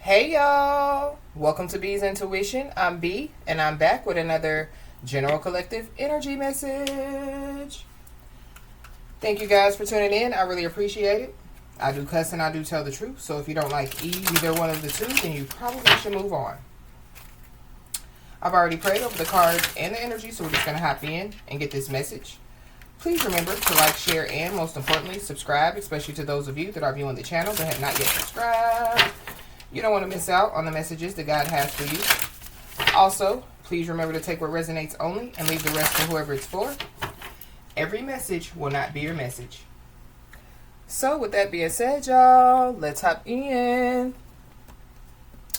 Hey y'all! Welcome to B's Intuition. I'm B, and I'm back with another General Collective Energy message. Thank you guys for tuning in. I really appreciate it. I do cuss and I do tell the truth, so if you don't like either one of the two, then you probably should move on. I've already prayed over the cards and the energy, so we're just going to hop in and get this message. Please remember to like, share, and most importantly, subscribe, especially to those of you that are viewing the channel that have not yet subscribed. You don't want to miss out on the messages that God has for you. Also, please remember to take what resonates only and leave the rest for whoever it's for. Every message will not be your message. So with that being said, y'all, let's hop in.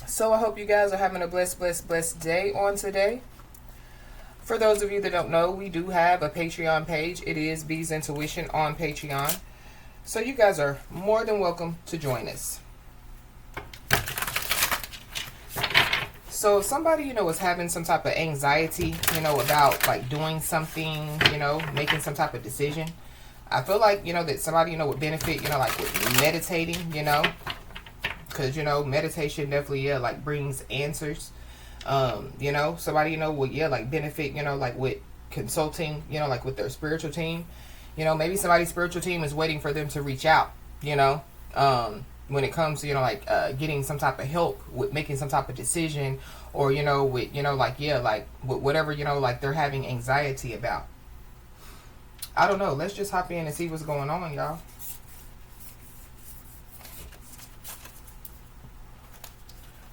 So I hope you guys are having a blessed day on today. For those of you that don't know, we do have a Patreon page. It is B's Intuition on Patreon. So you guys are more than welcome to join us. So if somebody, is having some type of anxiety, about like doing something, making some type of decision, I feel like, that somebody, would benefit, like with meditating, because, meditation definitely, like brings answers. Somebody, would, like benefit, like with consulting, like with their spiritual team. Maybe somebody's spiritual team is waiting for them to reach out, when it comes to, getting some type of help with making some type of decision or, with, with whatever, like they're having anxiety about. I don't know. Let's just hop in and see what's going on, y'all.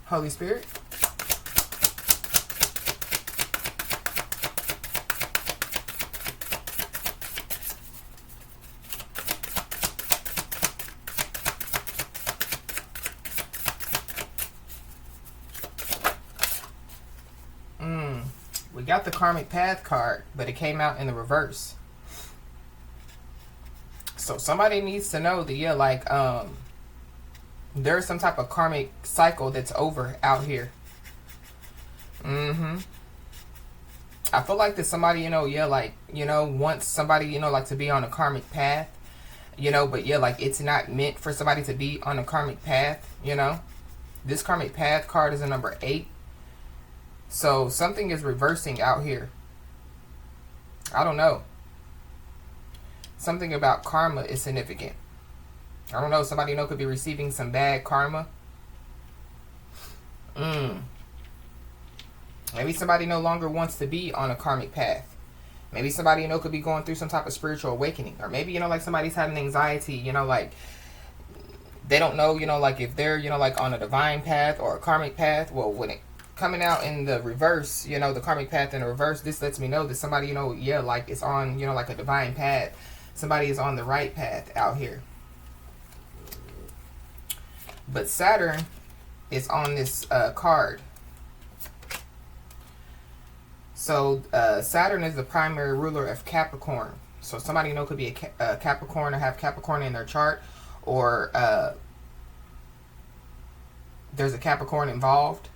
Holy Spirit. We got the Karmic Path card, but it came out in the reverse. So somebody needs to know that, there's some type of karmic cycle that's over out here. I feel like that somebody, wants somebody, like to be on a karmic path, but it's not meant for somebody to be on a karmic path, This Karmic Path card is a number 8. So something is reversing out here. I don't know. Something about karma is significant. I don't know. Somebody could be receiving some bad karma. Maybe somebody no longer wants to be on a karmic path. Maybe somebody could be going through some type of spiritual awakening. Or maybe like somebody's having anxiety, like they don't know, like if they're, like on a divine path or a karmic path. Well, when it coming out in the reverse, the karmic path in the reverse, this lets me know that somebody, like it's on, like a divine path. Somebody is on the right path out here. But Saturn is on this card. So Saturn is the primary ruler of Capricorn. So somebody could be a Capricorn or have Capricorn in their chart, or there's a Capricorn involved.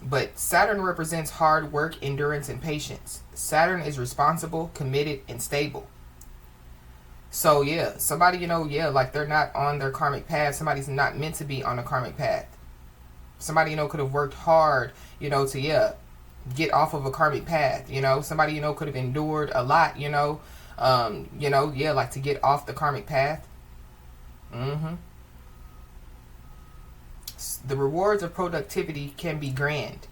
But Saturn represents hard work, endurance, and patience. Saturn is responsible, committed, and stable. So yeah, somebody, like they're not on their karmic path. Somebody's not meant to be on a karmic path. Somebody, could have worked hard, to, get off of a karmic path. Somebody, could have endured a lot, like to get off the karmic path. The rewards of productivity can be grand.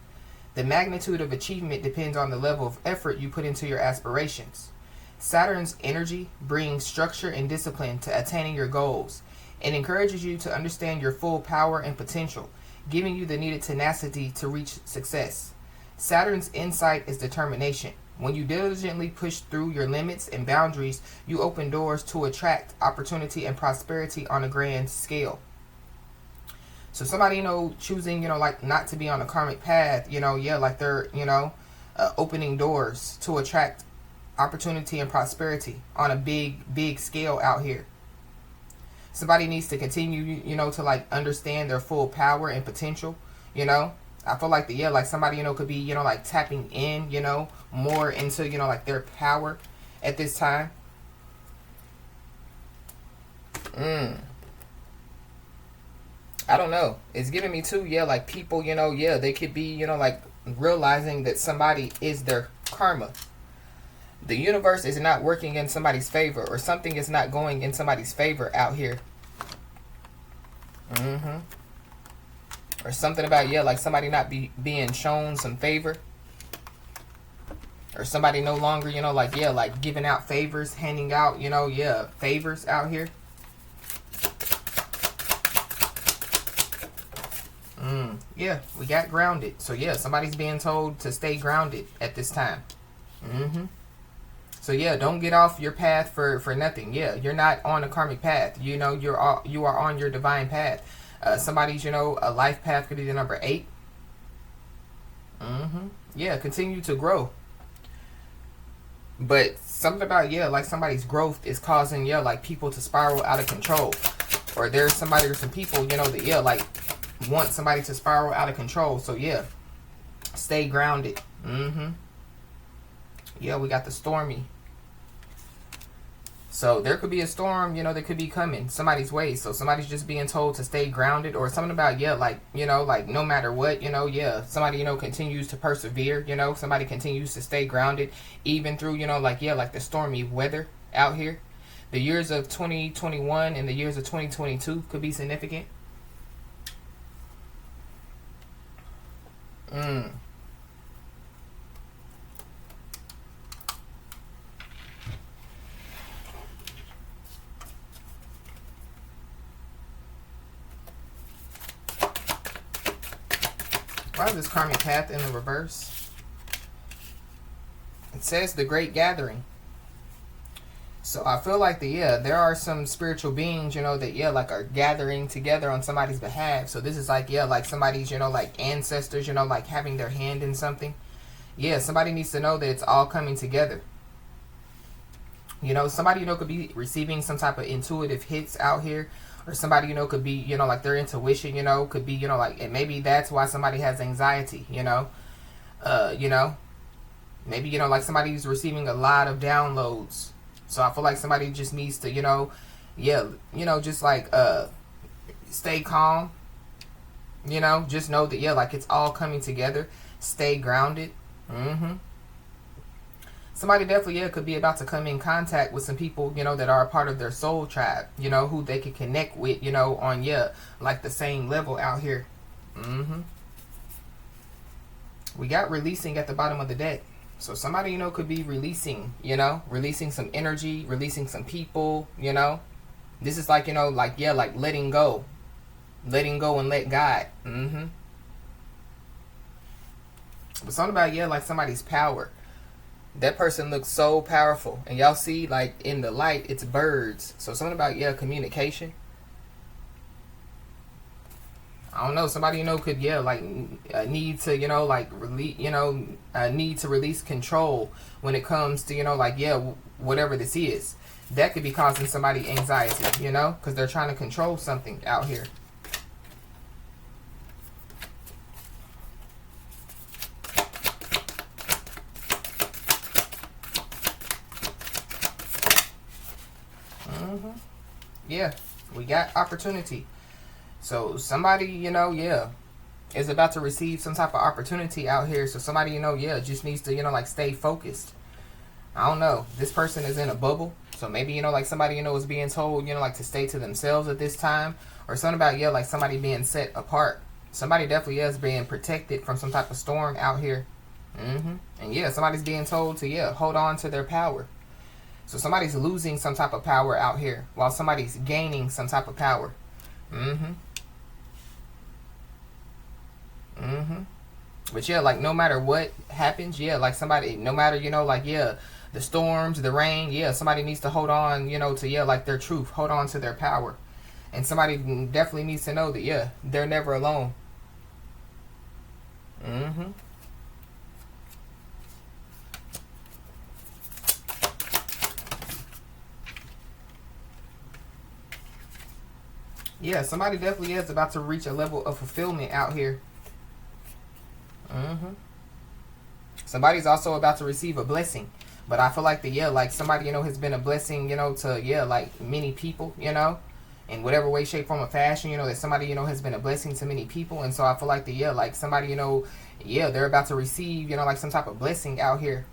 The magnitude of achievement depends on the level of effort you put into your aspirations. Saturn's energy brings structure and discipline to attaining your goals and encourages you to understand your full power and potential, giving you the needed tenacity to reach success. Saturn's insight is determination. When you diligently push through your limits and boundaries, you open doors to attract opportunity and prosperity on a grand scale. So somebody, choosing, like not to be on a karmic path, like they're, opening doors to attract opportunity and prosperity on a big scale out here. Somebody needs to continue, to like understand their full power and potential, I feel like like somebody, could be, like tapping in, more into, like their power at this time. I don't know. It's giving me too, yeah, like people, yeah, they could be, like realizing that somebody is their karma. The universe is not working in somebody's favor, or something is not going in somebody's favor out here. Or something about, yeah, like somebody not being shown some favor. Or somebody no longer, like, yeah, like giving out favors, handing out, yeah, favors out here. Yeah, we got grounded. So, yeah, somebody's being told to stay grounded at this time. So, yeah, don't get off your path for nothing. Yeah, you're not on a karmic path. You are on your divine path. Somebody's, a life path could be the number 8. Yeah, continue to grow. But something about, yeah, like somebody's growth is causing, yeah, like people to spiral out of control. Or there's somebody or some people, that, yeah, like want somebody to spiral out of control. So, yeah, stay grounded. Yeah, we got the stormy. So there could be a storm, that could be coming somebody's way. So somebody's just being told to stay grounded, or something about, yeah, like, like no matter what, yeah, somebody, continues to persevere, somebody continues to stay grounded even through, like, yeah, like the stormy weather out here. The years of 2021 and the years of 2022 could be significant. Why is this karmic path in the reverse? It says the Great Gathering. So I feel like there are some spiritual beings, that, yeah, like are gathering together on somebody's behalf. So this is like, yeah, like somebody's, like ancestors, like having their hand in something. Yeah, somebody needs to know that it's all coming together. Somebody, could be receiving some type of intuitive hits out here. Or somebody, could be, like their intuition, could be, like, and maybe that's why somebody has anxiety, maybe, like somebody's receiving a lot of downloads. So I feel like somebody just needs to, yeah, just like, stay calm, just know that, yeah, like it's all coming together. Stay grounded. Somebody definitely, yeah, could be about to come in contact with some people, that are a part of their soul tribe, who they could connect with, on, yeah, like the same level out here. We got releasing at the bottom of the deck. So somebody, could be releasing, releasing some energy, releasing some people, This is like, like, yeah, like letting go. Letting go and let God. But something about, yeah, like somebody's power. That person looks so powerful. And y'all see, like, in the light, it's birds. So something about, yeah, communication. I don't know. Somebody, could, yeah, like, need to, like, release, need to release control when it comes to, like, yeah, whatever this is. That could be causing somebody anxiety, because they're trying to control something out here. Yeah, we got opportunity. So somebody, yeah, is about to receive some type of opportunity out here. So somebody, yeah, just needs to, like stay focused. I don't know. This person is in a bubble. So maybe, like somebody, is being told, like to stay to themselves at this time. Or something about, yeah, like somebody being set apart. Somebody definitely is being protected from some type of storm out here. And yeah, somebody's being told to, yeah, hold on to their power. So somebody's losing some type of power out here while somebody's gaining some type of power. But yeah, like no matter what happens, yeah, like somebody, no matter, like, yeah, the storms, the rain, yeah, somebody needs to hold on, to, yeah, like their truth, hold on to their power. And somebody definitely needs to know that, yeah, they're never alone. Yeah, somebody definitely is about to reach a level of fulfillment out here. Somebody's also about to receive a blessing. But I feel like yeah, like somebody, has been a blessing, to, yeah, like many people, in whatever way, shape, form, or fashion, you know, that somebody, you know, has been a blessing to many people. And so I feel like like somebody, you know, they're about to receive, you know, like some type of blessing out here.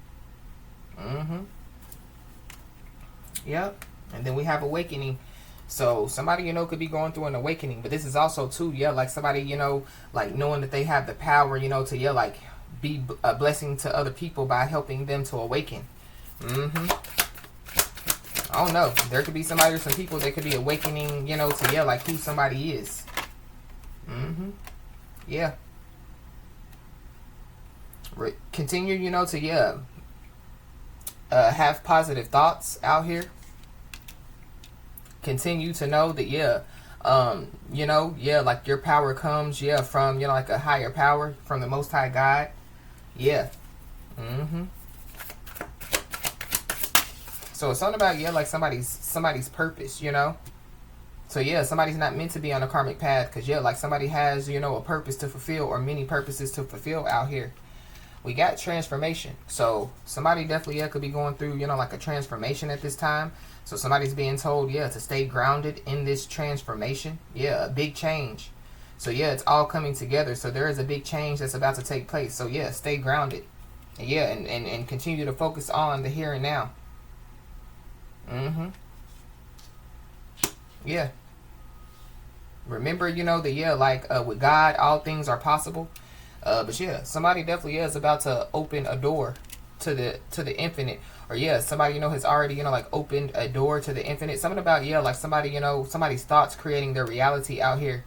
Yep. And then we have awakening. So somebody, you know, could be going through an awakening, but this is also too, like somebody, you know, like knowing that they have the power, you know, to, like be a blessing to other people by helping them to awaken. I don't know. There could be somebody or some people that could be awakening, you know, to, like who somebody is. Yeah. Continue, you know, to, have positive thoughts out here. Continue to know that, you know, like your power comes, from, you know, like a higher power, from the Most High God. Yeah. So it's something about, like somebody's purpose, you know. So somebody's not meant to be on a karmic path, because like somebody has, you know, a purpose to fulfill, or many purposes to fulfill out here. We got transformation. So somebody definitely could be going through, you know, like a transformation at this time. So somebody's being told, to stay grounded in this transformation. A big change. So it's all coming together. So there is a big change that's about to take place. So stay grounded. And continue to focus on the here and now. Remember, you know, that like with God all things are possible. But somebody definitely is about to open a door to the infinite. Or somebody, you know, has already, you know, like opened a door to the infinite. Something about like somebody, you know, somebody's thoughts creating their reality out here.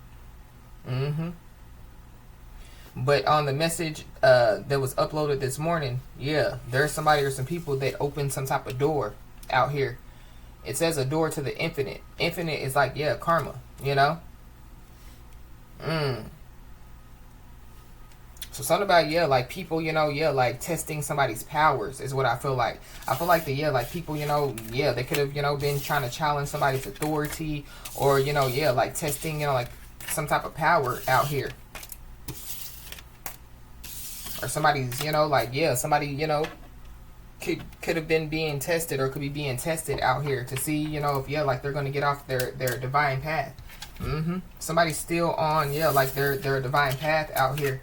But on the message that was uploaded this morning, there's somebody or some people that opened some type of door out here. It says a door to the infinite. Infinite is like, karma, you know? So something about, like people, you know, like testing somebody's powers is what I feel like. I feel like like people, you know, they could have, you know, been trying to challenge somebody's authority, or, you know, like testing, you know, like some type of power out here. Or somebody's, you know, like, somebody, you know, could have been being tested, or could be being tested out here to see, you know, if, like they're going to get off their divine path. Somebody's still on, like their divine path out here.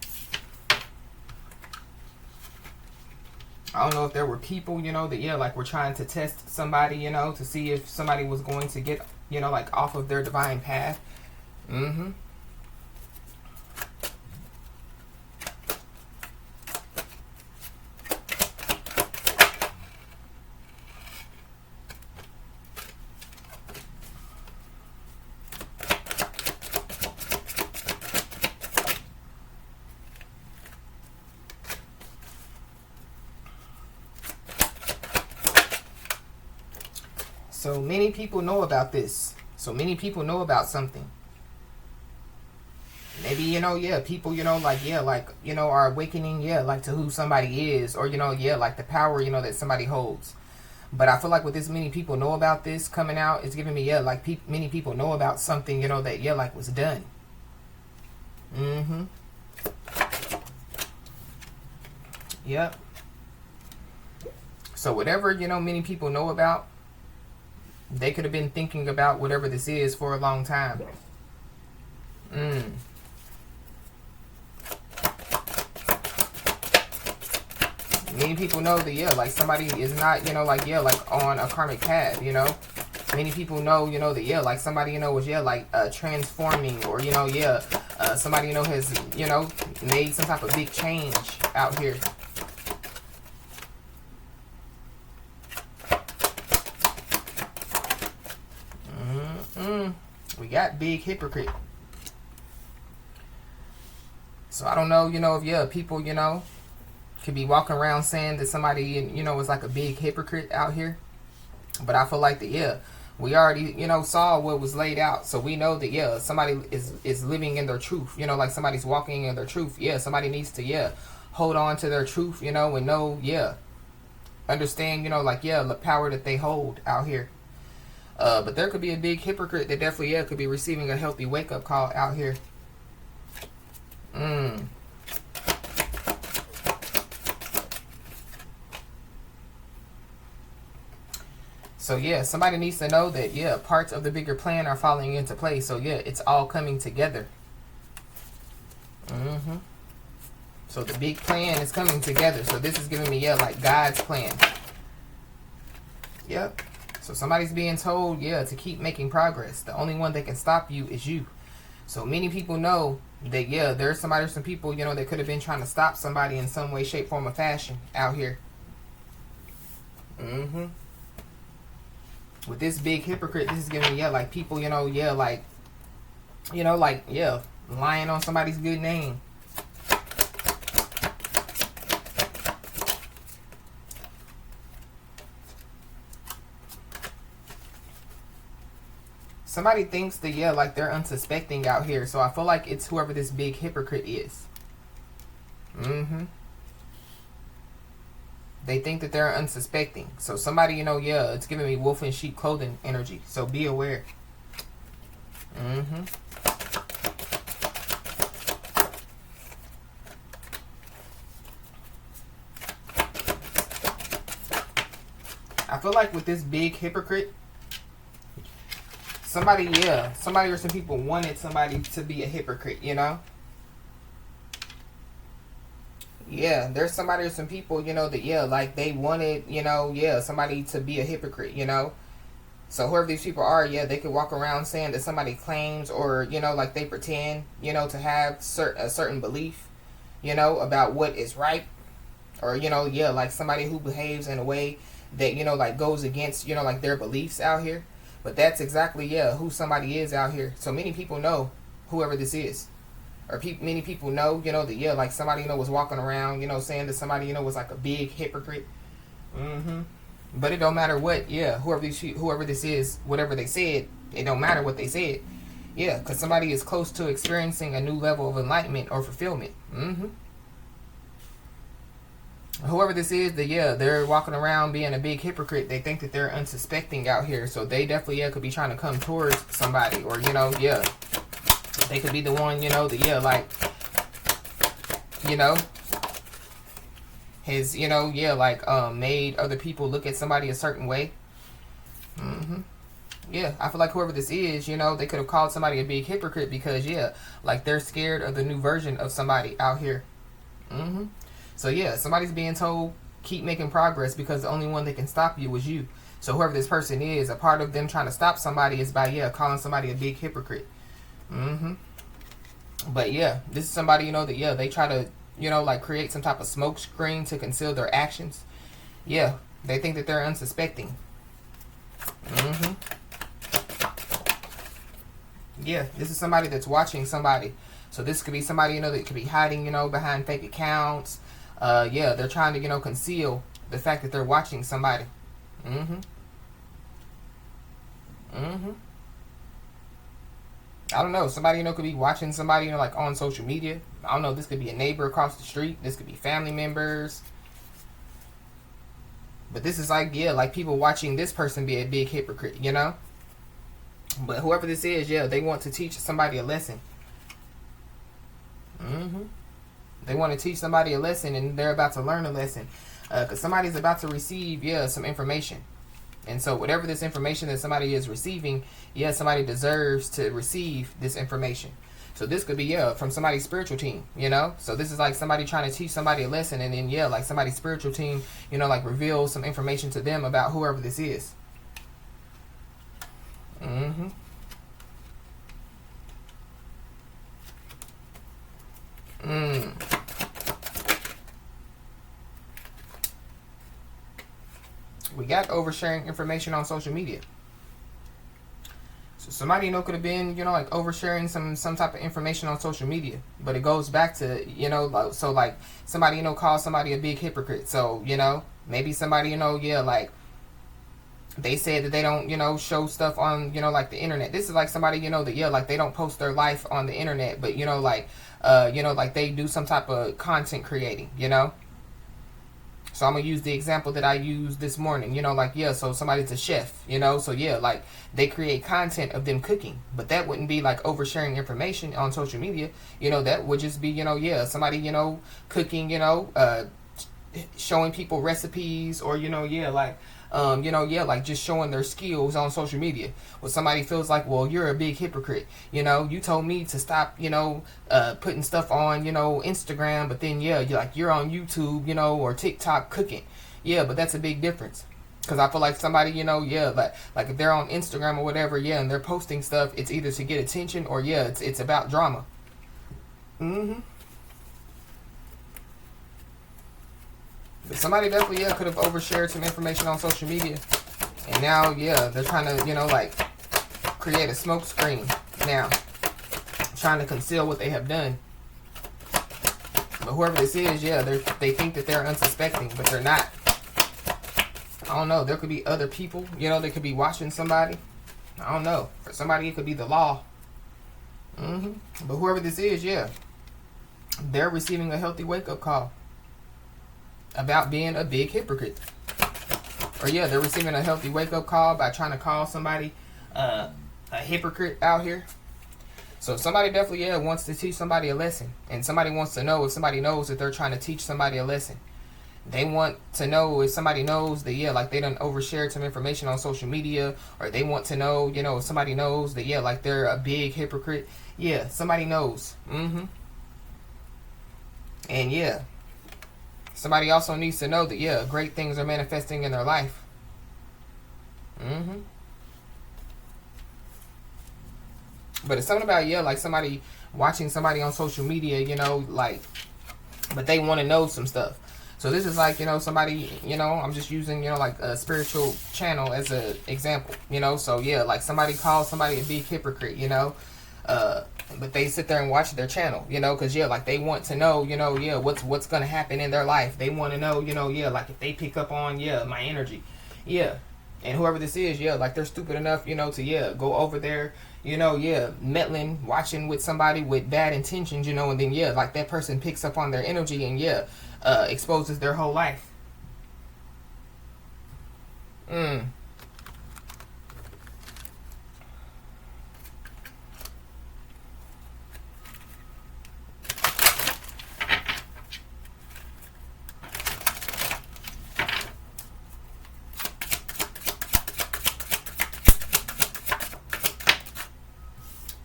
I don't know if there were people, you know, that, like were trying to test somebody, you know, to see if somebody was going to get, you know, like off of their divine path. So many people know about this. So many people know about something. Maybe, you know, people, you know, like, like, you know, are awakening, like to who somebody is, or, you know, like the power, you know, that somebody holds. But I feel like with this many people know about this coming out, it's giving me, like many people know about something, you know, that, like was done. Yep. So whatever, you know, many people know about, they could have been thinking about whatever this is for a long time. Many people know that, like somebody is not, you know, like, like on a karmic path, you know. Many people know, you know, that, like somebody, you know, was, like transforming, or, you know, somebody, you know, has, you know, made some type of big change out here. We got big hypocrite. So I don't know, you know, if people, you know, could be walking around saying that somebody, you know, is like a big hypocrite out here. But I feel like that, we already, you know, saw what was laid out. So we know that, somebody is living in their truth. You know, like somebody's walking in their truth. Somebody needs to, hold on to their truth, you know, and know, understand, you know, like, the power that they hold out here. But there could be a big hypocrite that definitely, could be receiving a healthy wake-up call out here. So yeah, somebody needs to know that, yeah, parts of the bigger plan are falling into place. So yeah, it's all coming together. So the big plan is coming together. So this is giving me, yeah, like God's plan. Yep. So somebody's being told, yeah, to keep making progress. The only one that can stop you is you. So many people know that, yeah, there's somebody or some people, you know, that could have been trying to stop somebody in some way, shape, form, or fashion out here. With this big hypocrite, this is giving me, yeah, like people, you know, yeah, like, yeah, lying on somebody's good name. Somebody thinks that, yeah, like they're unsuspecting out here. So I feel like it's whoever this big hypocrite is. They think that they're unsuspecting. So somebody, you know, yeah, it's giving me wolf in sheep clothing energy. So be aware. I feel like with this big hypocrite, somebody or some people wanted somebody to be a hypocrite, you know? Yeah, there's somebody or some people, you know, that, yeah, like they wanted, you know, yeah, somebody to be a hypocrite, you know? So whoever these people are, yeah, they could walk around saying that somebody claims or, you know, like they pretend, you know, to have a certain belief, you know, about what is right. Or, you know, yeah, like somebody who behaves in a way that, you know, like goes against, you know, like their beliefs out here. But that's exactly, yeah, who somebody is out here. So many people know whoever this is. Or many people know, you know, that, yeah, like somebody, you know, was walking around, you know, saying that somebody, you know, was like a big hypocrite. But it don't matter what, yeah, whoever this is, whatever they said, it don't matter what they said. Yeah, because somebody is close to experiencing a new level of enlightenment or fulfillment. Whoever this is, that, yeah, they're walking around being a big hypocrite. They think that they're unsuspecting out here. So they definitely, yeah, could be trying to come towards somebody. Or, you know, yeah, they could be the one, you know, that, yeah, like, you know, has, you know, yeah, like, made other people look at somebody a certain way. Yeah, I feel like whoever this is, you know, they could have called somebody a big hypocrite because, yeah, like they're scared of the new version of somebody out here. So, yeah, somebody's being told, keep making progress because the only one that can stop you is you. So whoever this person is, a part of them trying to stop somebody is by, yeah, calling somebody a big hypocrite. But, yeah, this is somebody, you know, that, yeah, they try to, you know, like create some type of smoke screen to conceal their actions. Yeah, they think that they're unsuspecting. Yeah, this is somebody that's watching somebody. So this could be somebody, you know, that could be hiding, you know, behind fake accounts. Yeah, they're trying to, you know, conceal the fact that they're watching somebody. I don't know. Somebody, you know, could be watching somebody, you know, like on social media. I don't know. This could be a neighbor across the street. This could be family members. But this is like, yeah, like people watching this person be a big hypocrite, you know? But whoever this is, yeah, they want to teach somebody a lesson. They want to teach somebody a lesson, and they're about to learn a lesson. Because somebody's about to receive, yeah, some information. And so whatever this information that somebody is receiving, yeah, somebody deserves to receive this information. So this could be, yeah, from somebody's spiritual team, you know? So this is like somebody trying to teach somebody a lesson, and then, yeah, like somebody's spiritual team, you know, like reveal some information to them about whoever this is. We got oversharing information on social media. So somebody, you know, could have been, you know, like oversharing some type of information on social media. But it goes back to, you know, like, so like somebody, you know, calls somebody a big hypocrite. So, you know, maybe somebody, you know, yeah, like they said that they don't, you know, show stuff on, you know, like the internet. This is like somebody, you know, that, yeah, like they don't post their life on the internet, but, you know, like they do some type of content creating, you know. So I'm going to use the example that I used this morning, you know, like, yeah, so somebody's a chef, you know, so yeah, like they create content of them cooking, but that wouldn't be like oversharing information on social media, you know, that would just be, you know, yeah, somebody, you know, cooking, you know, showing people recipes, or, you know, yeah, like, you know, yeah, like just showing their skills on social media. Well, somebody feels like, well, you're a big hypocrite. You know, you told me to stop, you know, putting stuff on, you know, Instagram, but then, yeah, you're on YouTube, you know, or TikTok cooking. Yeah, but that's a big difference. Because I feel like somebody, you know, yeah, like if they're on Instagram or whatever, yeah, and they're posting stuff, it's either to get attention or, yeah, it's about drama. But somebody definitely, yeah, could have overshared some information on social media. And now, yeah, they're trying to, you know, like, create a smoke screen now. Trying to conceal what they have done. But whoever this is, yeah, they think that they're unsuspecting, but they're not. I don't know. There could be other people, you know, they could be watching somebody. I don't know. For somebody, it could be the law. But whoever this is, yeah, they're receiving a healthy wake-up call about being a big hypocrite. Or, yeah, they're receiving a healthy wake-up call by trying to call somebody a hypocrite out here. So somebody definitely, yeah, wants to teach somebody a lesson. And somebody wants to know if somebody knows that they're trying to teach somebody a lesson. They want to know if somebody knows that, yeah, like they done overshared some information on social media. Or they want to know, you know, if somebody knows that, yeah, like they're a big hypocrite. Yeah, somebody knows. And, yeah, somebody also needs to know that, yeah, great things are manifesting in their life. But it's something about, yeah, like somebody watching somebody on social media, you know, like, but they want to know some stuff. So this is like, you know, somebody, you know, I'm just using, you know, like a spiritual channel as an example, you know. So, yeah, like somebody calls somebody a big hypocrite, you know. But they sit there and watch their channel, you know, because, yeah, like they want to know, you know, yeah, what's going to happen in their life. They want to know, you know, yeah, like if they pick up on, yeah, my energy. Yeah. And whoever this is, yeah, like they're stupid enough, you know, to, yeah, go over there, you know, yeah, meddling, watching with somebody with bad intentions, you know, and then, yeah, like that person picks up on their energy and, yeah, exposes their whole life.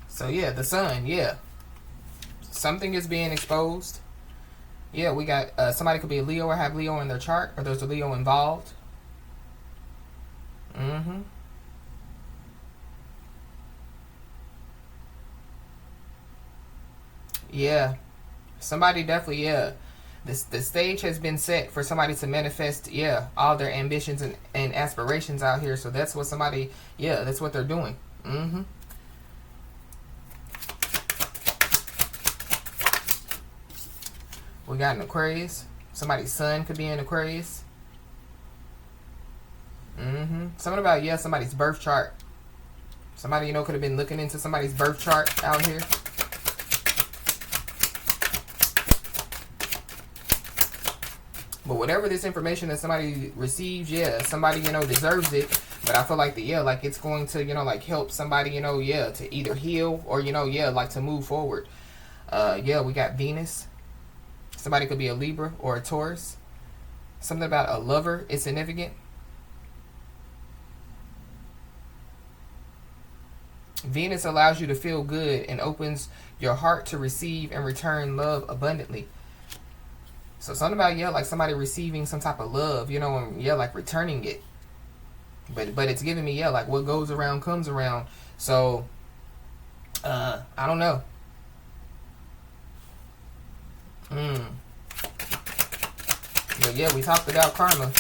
So, yeah, the sun, yeah. Something is being exposed. Yeah, we got somebody could be a Leo or have Leo in their chart, or there's a Leo involved. Yeah. Somebody definitely, yeah. The stage has been set for somebody to manifest, yeah, all their ambitions and aspirations out here. So that's what somebody, yeah, that's what they're doing. We got an Aquarius. Somebody's sun could be in Aquarius. Something about, yeah, somebody's birth chart. Somebody, you know, could have been looking into somebody's birth chart out here. But whatever this information that somebody receives, yeah, somebody, you know, deserves it. But I feel like yeah, like it's going to, you know, like help somebody, you know, yeah, to either heal or, you know, yeah, like to move forward. Yeah, we got Venus. Somebody could be a Libra or a Taurus. Something about a lover is significant. Venus allows you to feel good and opens your heart to receive and return love abundantly. So something about, yeah, like somebody receiving some type of love, you know, and, yeah, like returning it. But it's giving me, yeah, like what goes around comes around. So, I don't know. But, yeah, we talked about karma.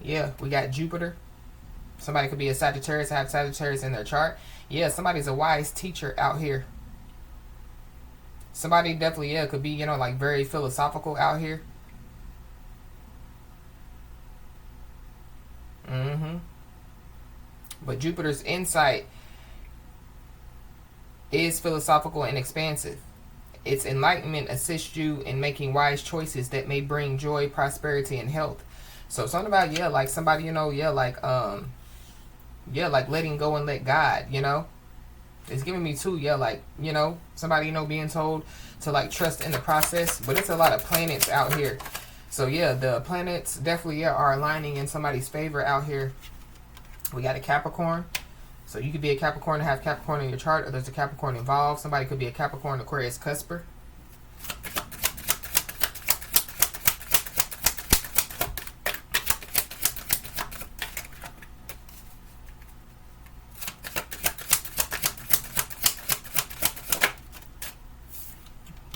Yeah, we got Jupiter. Somebody could be a Sagittarius, have Sagittarius in their chart. Yeah, somebody's a wise teacher out here. Somebody definitely, yeah, could be, you know, like very philosophical out here. But Jupiter's insight is philosophical and expansive. Its enlightenment assists you in making wise choices that may bring joy, prosperity, and health. So something about, yeah, like somebody, you know, yeah, like letting go and let God, you know. It's giving me too, yeah, like, you know, somebody, you know, being told to like trust in the process. But it's a lot of planets out here. So yeah, the planets definitely are aligning in somebody's favor out here. We got a Capricorn. So you could be a Capricorn and have Capricorn in your chart, or there's a Capricorn involved. Somebody could be a Capricorn, Aquarius, Cusper.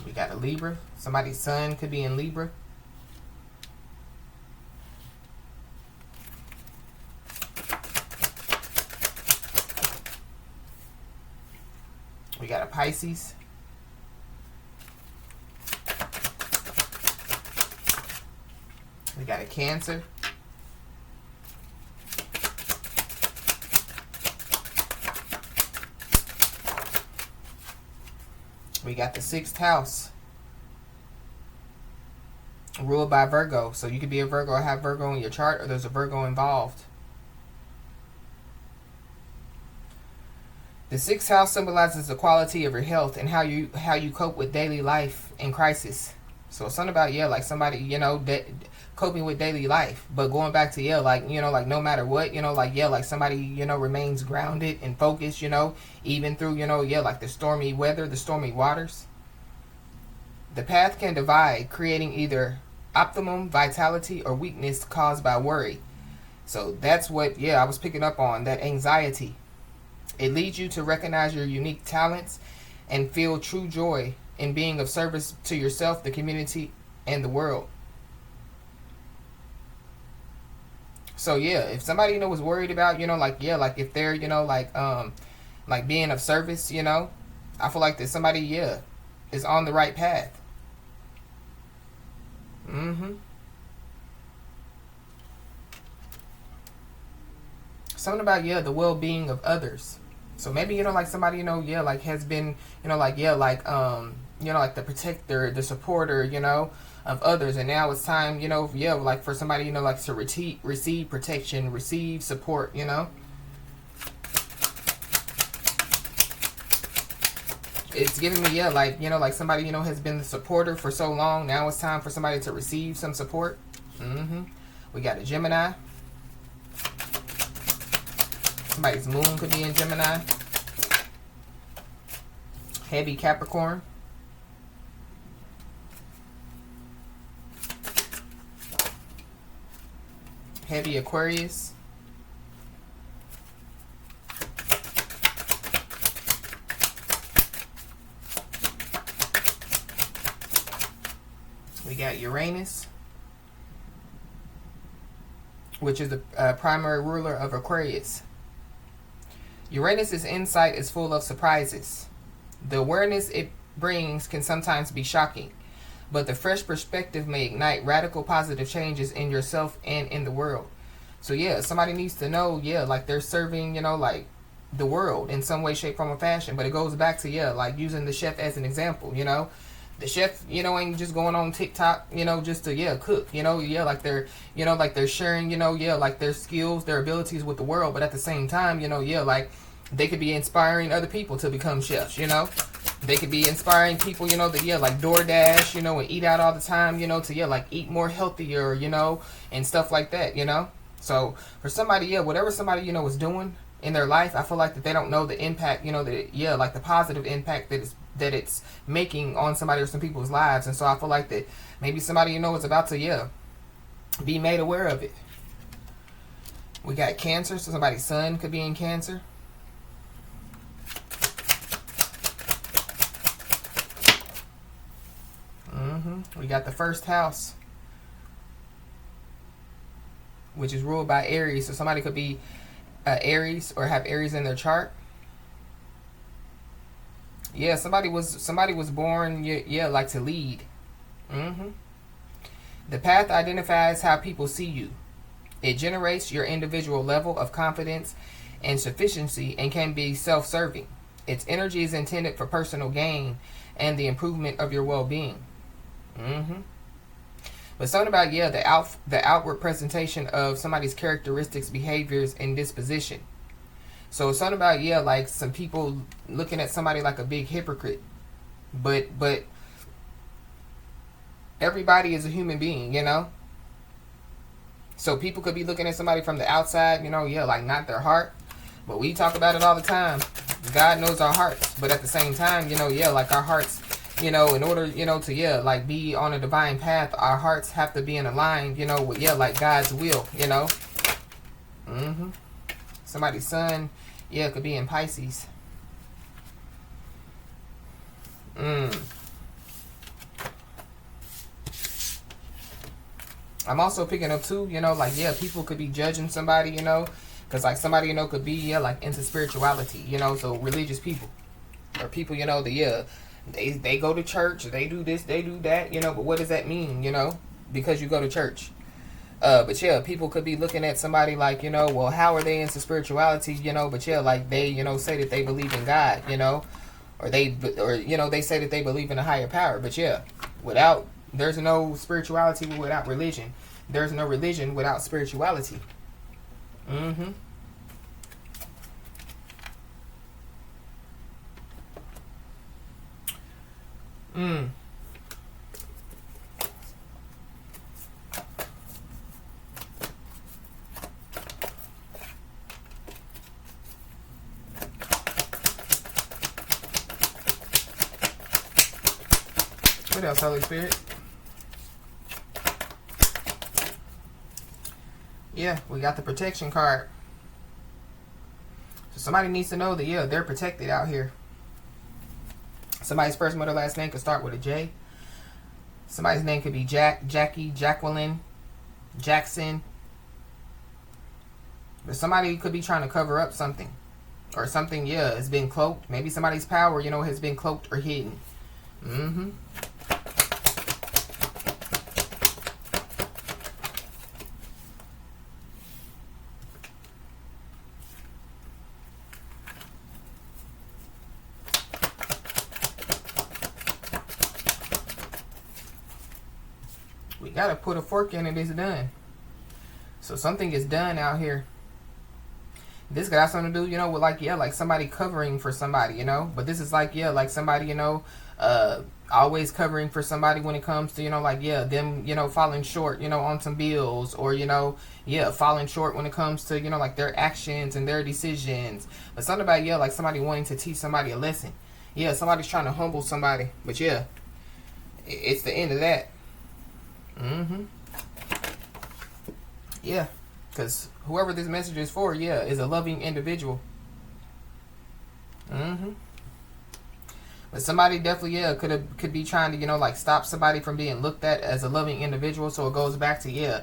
We got a Libra. Somebody's sun could be in Libra. We got a Pisces. We got a Cancer. We got the 6th house, ruled by Virgo. So you could be a Virgo or have Virgo in your chart, or there's a Virgo involved. The 6th house symbolizes the quality of your health and how you cope with daily life and crisis. So it's something about, yeah, like somebody, you know, that coping with daily life, but going back to, yeah, like, you know, like no matter what, you know, like, yeah, like somebody, you know, remains grounded and focused, you know, even through, you know, yeah, like the stormy weather, the stormy waters. The path can divide, creating either optimum vitality or weakness caused by worry. So that's what, yeah, I was picking up on, that anxiety. It leads you to recognize your unique talents and feel true joy in being of service to yourself, the community, and the world. So yeah, if somebody, you know, was worried about, you know, like, yeah, like if they're, you know, like being of service, you know, I feel like that somebody, yeah, is on the right path. Something about, yeah, the well-being of others. So maybe, you know, like somebody, you know, yeah, like has been, you know, like, yeah, like, you know, like the protector, the supporter, you know, of others. And now it's time, you know, yeah, like for somebody, you know, like to receive protection, receive support, you know. It's giving me, yeah, like, you know, like somebody, you know, has been the supporter for so long. Now it's time for somebody to receive some support. We got a Gemini. Somebody's moon could be in Gemini. Heavy Capricorn. Heavy Aquarius. We got Uranus, which is the primary ruler of Aquarius. Uranus's insight is full of surprises. The awareness it brings can sometimes be shocking, but the fresh perspective may ignite radical positive changes in yourself and in the world. So yeah, somebody needs to know, yeah, like they're serving, you know, like the world in some way, shape, form, or fashion. But it goes back to, yeah, like using the chef as an example, you know. The chef, you know, ain't just going on TikTok, you know, just to, yeah, cook, you know, yeah, like they're, you know, like they're sharing, you know, yeah, like their skills, their abilities with the world. But at the same time, you know, yeah, like they could be inspiring other people to become chefs, you know. They could be inspiring people, you know, that, yeah, like DoorDash, you know, and eat out all the time, you know, to, yeah, like eat more healthier, you know, and stuff like that, you know. So for somebody, yeah, whatever somebody, you know, is doing in their life, I feel like that they don't know the impact, you know, that, yeah, like the positive impact that it's making on somebody or some people's lives. And so I feel like that maybe somebody, you know, is about to, yeah, be made aware of it. We got Cancer, so somebody's sun could be in Cancer. We got the 1st house, which is ruled by Aries. So somebody could be Aries or have Aries in their chart. Yeah, somebody was born, yeah, like to lead. The path identifies how people see you. It generates your individual level of confidence and sufficiency and can be self-serving. Its energy is intended for personal gain and the improvement of your well-being. But something about, yeah, the outward presentation of somebody's characteristics, behaviors, and disposition. So it's something about, yeah, like some people looking at somebody like a big hypocrite, but Everybody is a human being, you know. So people could be looking at somebody from the outside, you know, yeah, like not their heart. But we talk about it all the time. God knows our hearts. But at the same time, you know, yeah, like our hearts, you know, in order, you know, to, yeah, like be on a divine path, our hearts have to be in a line, you know, with, yeah, like God's will, you know. Somebody's sun, yeah, could be in Pisces. I'm also picking up too, you know, like, yeah, people could be judging somebody, you know, because like somebody, you know, could be, yeah, like into spirituality, you know, so religious people or people, you know, that, yeah, they go to church, they do this, they do that, you know, but what does that mean, you know, because you go to church? But yeah, people could be looking at somebody like, you know, well, how are they into spirituality, you know, but yeah, like they, you know, say that they believe in God, you know, or you know, they say that they believe in a higher power, but yeah, there's no spirituality without religion. There's no religion without spirituality. Mm-hmm. Mm. What else, Holy Spirit? Yeah, we got the protection card. So somebody needs to know that, yeah, they're protected out here. Somebody's first, middle, last name could start with a J. Somebody's name could be Jack, Jackie, Jacqueline, Jackson. But somebody could be trying to cover up something. Or something, yeah, has been cloaked. Maybe somebody's power, you know, has been cloaked or hidden. Mm-hmm. We gotta put a fork in it, it's done. So something is done out here. This got something to do, you know, with like, yeah, like somebody covering for somebody, you know. But this is like, yeah, like somebody, you know, always covering for somebody when it comes to, you know, like, yeah, them, you know, falling short, you know, on some bills, or, you know, yeah, falling short when it comes to, you know, like their actions and their decisions. But something about, yeah, like somebody wanting to teach somebody a lesson. Yeah, somebody's trying to humble somebody. But yeah, it's the end of that. Mm-hmm. Yeah. Because whoever this message is for, yeah, is a loving individual. Mm-hmm. But somebody definitely, yeah, could be trying to, you know, like stop somebody from being looked at as a loving individual. So it goes back to, yeah,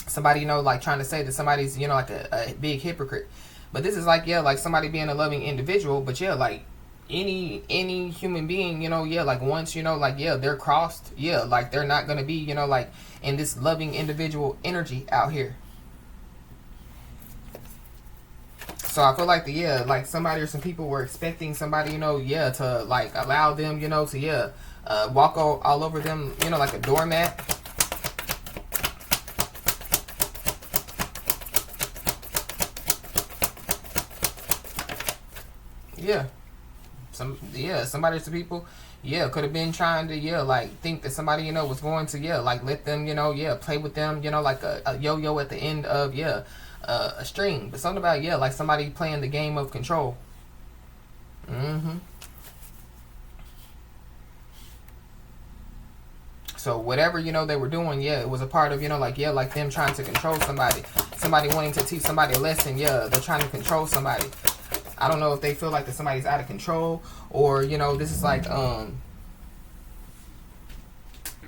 somebody, you know, like trying to say that somebody's, you know, like a big hypocrite. But this is like, yeah, like somebody being a loving individual. But yeah, like any human being, you know, yeah, like once, you know, like, yeah, they're crossed, yeah, like they're not gonna be, you know, like in this loving individual energy out here. So I feel like like somebody or some people were expecting somebody, you know, yeah, to like allow them, you know, to, yeah, walk all over them, you know, like a doormat. Yeah. Somebody or some people, yeah, could have been trying to, yeah, like think that somebody, you know, was going to, yeah, like let them, you know, yeah, play with them, you know, like a yo-yo at the end of, yeah, a string. But something about, yeah, like somebody playing the game of control. Mm-hmm. So whatever, you know, they were doing, yeah, it was a part of, you know, like, yeah, like them trying to control somebody. Somebody wanting to teach somebody a lesson, yeah, they're trying to control somebody. I don't know if they feel like that somebody's out of control, or, you know, this is like,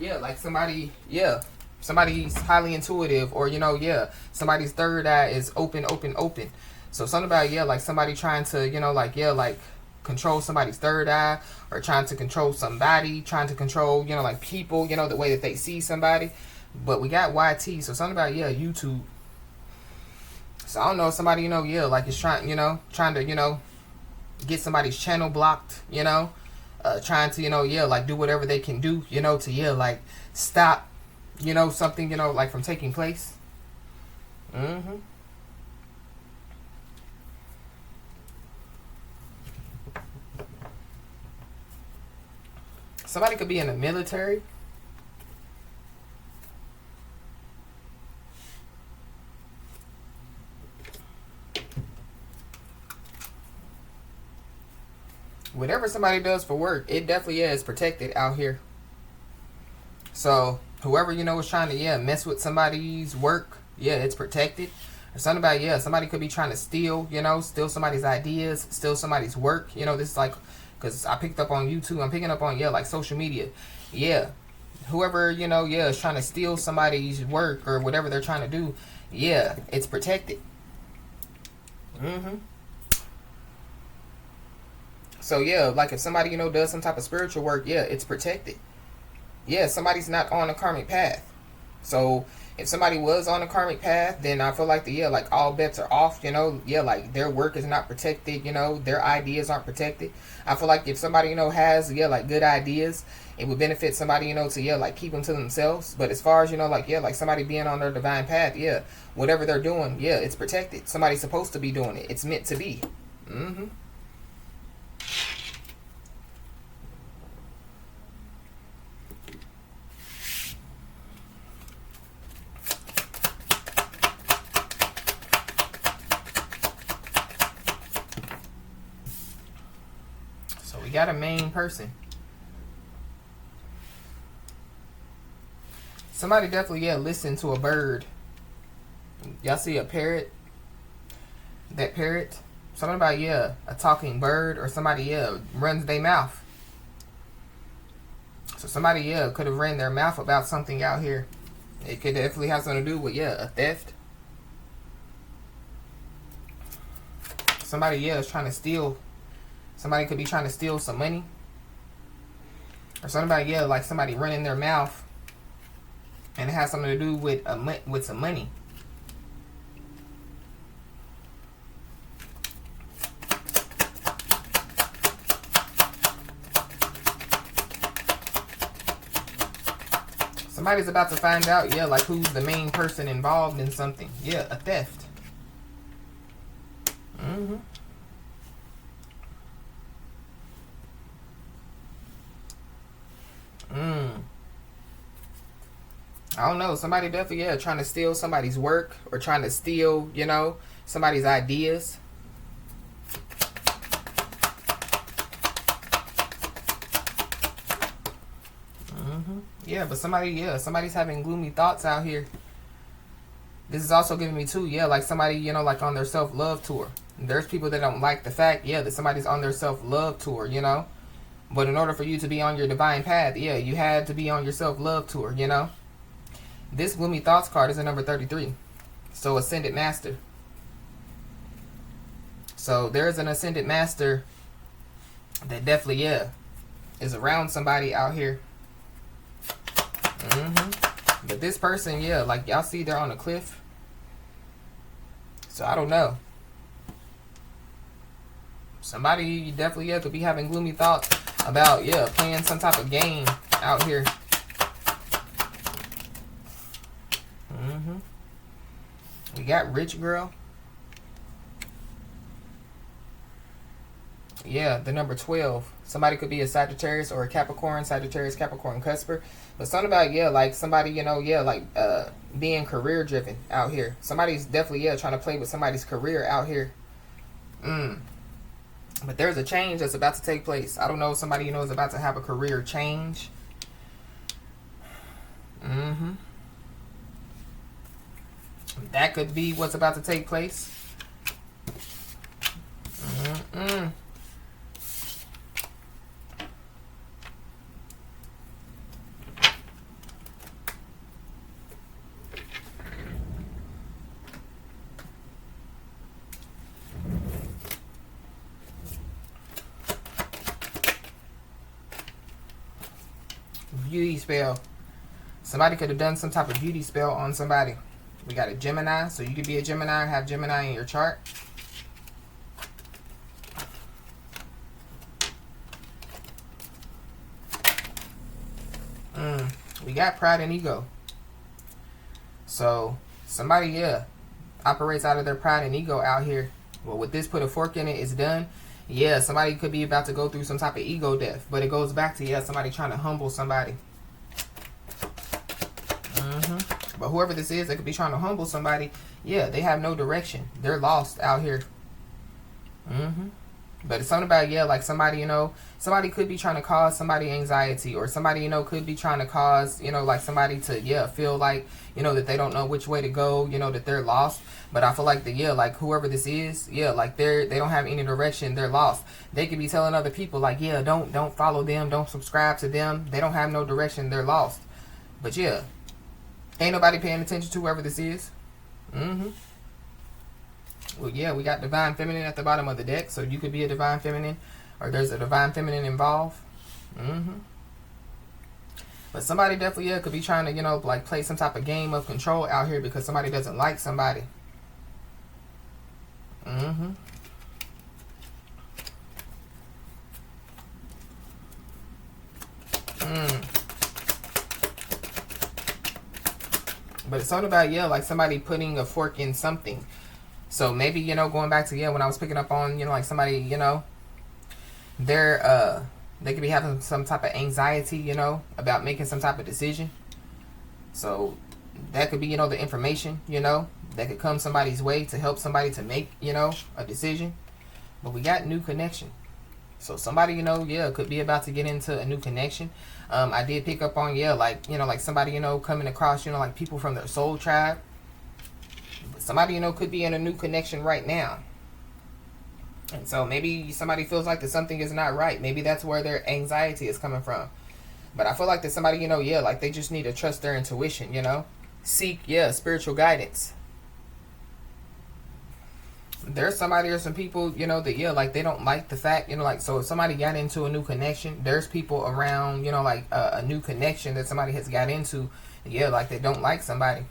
yeah, like somebody, yeah, somebody's highly intuitive, or, you know, yeah, somebody's third eye is open, open, open. So something about, yeah, like somebody trying to, you know, like, yeah, like control somebody's third eye, or trying to control somebody, trying to control, you know, like people, you know, the way that they see somebody. But we got YT, so something about, yeah, YouTube. So I don't know if somebody, you know, yeah, like is trying to, you know, get somebody's channel blocked, you know, trying to, you know, yeah, like do whatever they can do, you know, to, yeah, like stop, you know, something, you know, like from taking place. Mm-hmm. Somebody could be in the military. Whatever somebody does for work, it definitely is protected out here. So whoever, you know, is trying to, mess with somebody's work, it's protected. Or something about, somebody could be trying to steal, you know, steal somebody's ideas, steal somebody's work. You know, this is like, because I picked up on YouTube, I'm picking up on, like social media. Whoever, you know, is trying to steal somebody's work or whatever they're trying to do, it's protected. So like if somebody, you know, does some type of spiritual work, it's protected. Somebody's not on a karmic path. So if somebody was on a karmic path, then I feel like like all bets are off, you know. Like their work is not protected, you know, their ideas aren't protected. I feel like if somebody, you know, has like good ideas, it would benefit somebody, you know, to like keep them to themselves. But as far as, you know, like like somebody being on their divine path, whatever they're doing, it's protected. Somebody's supposed to be doing it. It's meant to be. So we got a main person. Somebody definitely listen to a bird. Y'all see a parrot? That parrot? Something about a talking bird, or somebody runs their mouth. So somebody could have ran their mouth about something out here. It could definitely have something to do with a theft. Somebody is trying to steal. Somebody could be trying to steal some money. Or somebody like somebody running their mouth, and it has something to do with some money. Somebody's about to find out, like who's the main person involved in something. A theft. I don't know. Somebody definitely, trying to steal somebody's work, or trying to steal, you know, somebody's ideas. But somebody's having gloomy thoughts out here. This is also giving me too, like somebody, you know, like on their self-love tour. There's people that don't like the fact, that somebody's on their self-love tour, you know. But in order for you to be on your divine path, you had to be on your self-love tour, you know. This gloomy thoughts card is a number 33. So ascended master. So there's an ascended master that definitely, is around somebody out here. But this person, like y'all see they're on a cliff. So I don't know. Somebody definitely could be having gloomy thoughts about, playing some type of game out here. We got rich girl. The number 12. Somebody could be a Sagittarius or a Capricorn, Sagittarius, Capricorn, Cusper. But something about, like somebody, you know, like being career driven out here. Somebody's definitely, trying to play with somebody's career out here. But there's a change that's about to take place. I don't know if somebody, you know, is about to have a career change. That could be what's about to take place. Beauty spell. Somebody could have done some type of beauty spell on somebody. We got a Gemini, so you could be a Gemini and have Gemini in your chart. We got pride and ego. So somebody, operates out of their pride and ego out here. Well, with this, put a fork in it, it's done. Yeah, somebody could be about to go through some type of ego death. But it goes back to, yeah, somebody trying to humble somebody. But whoever this is, they could be trying to humble somebody. Yeah, they have no direction. They're lost out here. But it's something about, yeah, like somebody, you know, somebody could be trying to cause somebody anxiety, or somebody, you know, could be trying to cause, you know, like somebody to, yeah, feel like, you know, that they don't know which way to go, you know, that they're lost. But I feel like the, yeah, like whoever this is, yeah, like they don't have any direction. They're lost. They could be telling other people like, yeah, don't follow them. Don't subscribe to them. They don't have no direction. They're lost. But yeah, ain't nobody paying attention to whoever this is. Well, yeah, we got Divine Feminine at the bottom of the deck, so you could be a Divine Feminine, or there's a Divine Feminine involved. But somebody definitely, yeah, could be trying to, you know, like play some type of game of control out here because somebody doesn't like somebody. But it's something about, yeah, like somebody putting a fork in something. So maybe, you know, going back to, yeah, when I was picking up on, you know, like somebody, you know, they could be having some type of anxiety, you know, about making some type of decision. So that could be, you know, the information, you know, that could come somebody's way to help somebody to make, you know, a decision. But we got new connection. So somebody, you know, yeah, could be about to get into a new connection. I did pick up on, yeah, like, you know, like somebody, you know, coming across, you know, like people from their soul tribe. Somebody, you know, could be in a new connection right now. And so maybe somebody feels like that something is not right. Maybe that's where their anxiety is coming from. But I feel like that somebody, you know, yeah, like they just need to trust their intuition, you know. Seek, yeah, spiritual guidance. There's somebody or some people, you know, that, yeah, like they don't like the fact, you know, like, so if somebody got into a new connection, there's people around, you know, like a new connection that somebody has got into, yeah, like they don't like somebody.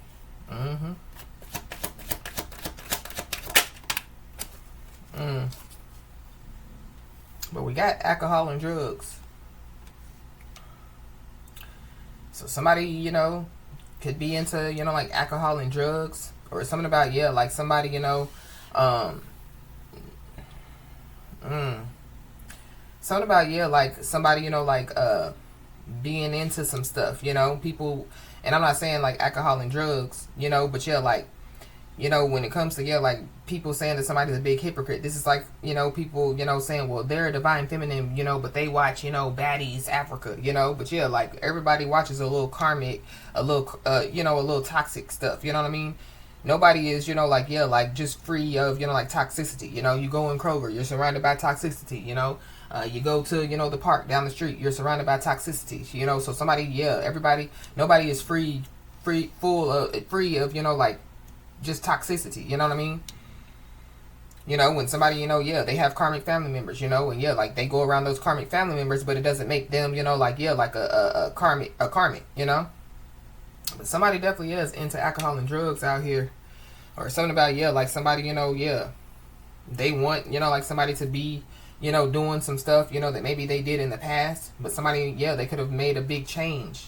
But we got alcohol and drugs. So somebody, you know, could be into, you know, like alcohol and drugs, or something about, yeah, like somebody, you know, something about, yeah, like somebody, you know, like being into some stuff, you know, people, and I'm not saying like alcohol and drugs, you know, but yeah, like, you know, when it comes to, yeah, like people saying that somebody's a big hypocrite, this is like, you know, people, you know, saying, well, they're a Divine Feminine, you know, but they watch, you know, Baddies Africa, you know, but yeah, like everybody watches a little karmic, a little, you know, a little toxic stuff, you know what I mean? Nobody is, you know, like, yeah, like just free of, you know, like toxicity, you know, you go in Kroger, you're surrounded by toxicity, you know, you go to, you know, the park down the street, you're surrounded by toxicity, you know, so somebody, yeah, everybody, nobody is free of, you know, like just toxicity, you know what I mean? You know, when somebody, you know, yeah, they have karmic family members, you know, and yeah, like they go around those karmic family members, but it doesn't make them, you know, like, yeah, like a karmic, you know? But somebody definitely is into alcohol and drugs out here. Or something about, yeah, like somebody, you know, yeah, they want, you know, like somebody to be, you know, doing some stuff, you know, that maybe they did in the past, but somebody, yeah, they could have made a big change.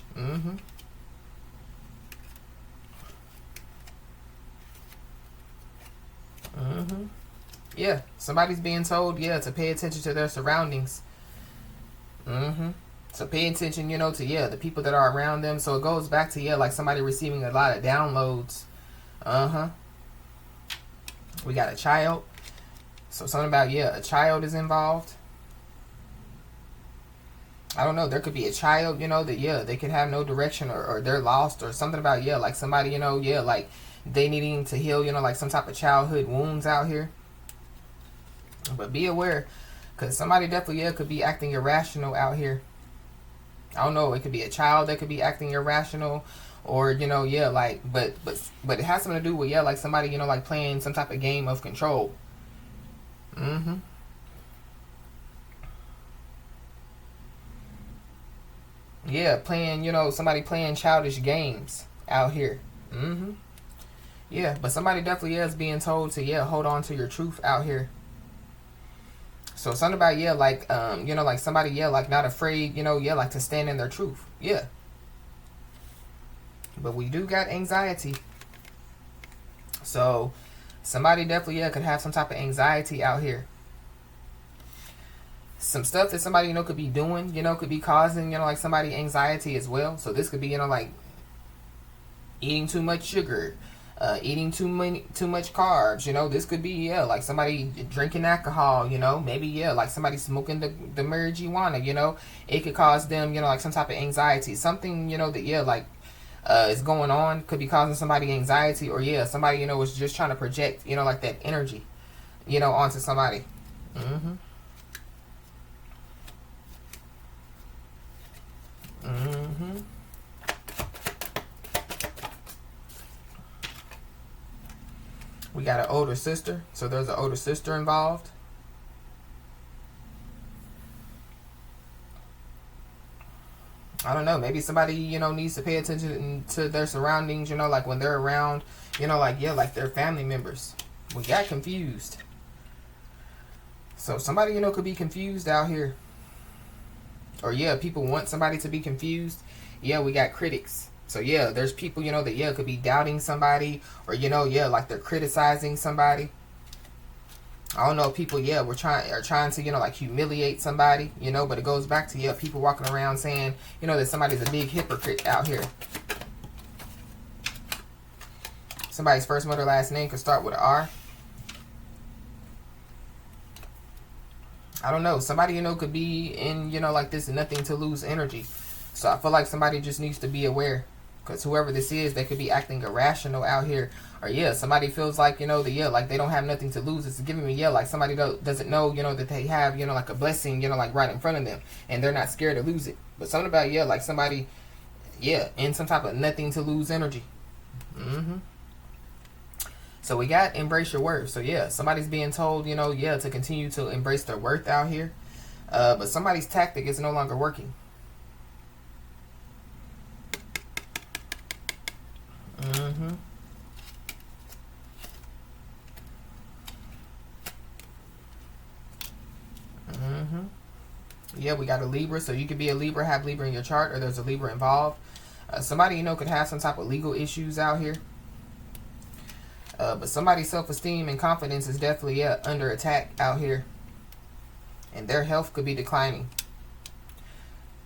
Yeah, somebody's being told, yeah, to pay attention to their surroundings. So pay attention, you know, to, yeah, the people that are around them. So it goes back to, yeah, like somebody receiving a lot of downloads. We got a child. So something about, yeah, a child is involved. I don't know, there could be a child, you know, that, yeah, they could have no direction, or they're lost, or something about, yeah, like somebody, you know, yeah, like they needing to heal, you know, like some type of childhood wounds out here. But be aware, because somebody definitely, yeah, could be acting irrational out here. I don't know, it could be a child that could be acting irrational, or, you know, yeah, like, but it has something to do with, yeah, like somebody, you know, like playing some type of game of control. Yeah, playing, you know, somebody playing childish games out here. Yeah, but somebody definitely is being told to, yeah, hold on to your truth out here. So something about, yeah, like, you know, like somebody, yeah, like not afraid, you know, yeah, like to stand in their truth. Yeah. But we do got anxiety. So Somebody definitely, yeah, could have some type of anxiety out here. Some stuff that somebody, could be doing, could be causing, like somebody anxiety as well. So this could be, like eating too much sugar, eating too much carbs. This could be, yeah, like somebody drinking alcohol. Maybe, yeah, like somebody smoking the marijuana. It could cause them, like some type of anxiety, something, that, yeah, like is going on, could be causing somebody anxiety, or yeah, somebody, is just trying to project, like that energy, onto somebody. Mm-hmm. Mm-hmm. We got an older sister, so there's an older sister involved. I don't know, maybe somebody, needs to pay attention to their surroundings, like when they're around, like, yeah, like their family members. We got confused. So somebody, could be confused out here. Or yeah, people want somebody to be confused. Yeah, we got critics. So yeah, there's people, that, yeah, could be doubting somebody, or yeah, like they're criticizing somebody. I don't know, people, yeah, are trying to, like humiliate somebody, but it goes back to, yeah, people walking around saying, that somebody's a big hypocrite out here. Somebody's first, mother, last name could start with an R. I don't know. Somebody, could be in, like this nothing to lose energy. So I feel like somebody just needs to be aware. Because whoever this is, they could be acting irrational out here. Or yeah, somebody feels like, yeah, like they don't have nothing to lose. It's giving me, yeah, like somebody doesn't know, that they have, like a blessing, like right in front of them. And they're not scared to lose it. But something about, yeah, like somebody, yeah, in some type of nothing to lose energy. Mm-hmm. So we got embrace your worth. So yeah, somebody's being told, yeah, to continue to embrace their worth out here. But somebody's tactic is no longer working. Mm-hmm. Mm-hmm. Yeah, we got a Libra. So you could be a Libra, have Libra in your chart, or there's a Libra involved. Somebody, could have some type of legal issues out here. But somebody's self-esteem and confidence is definitely under attack out here. And their health could be declining.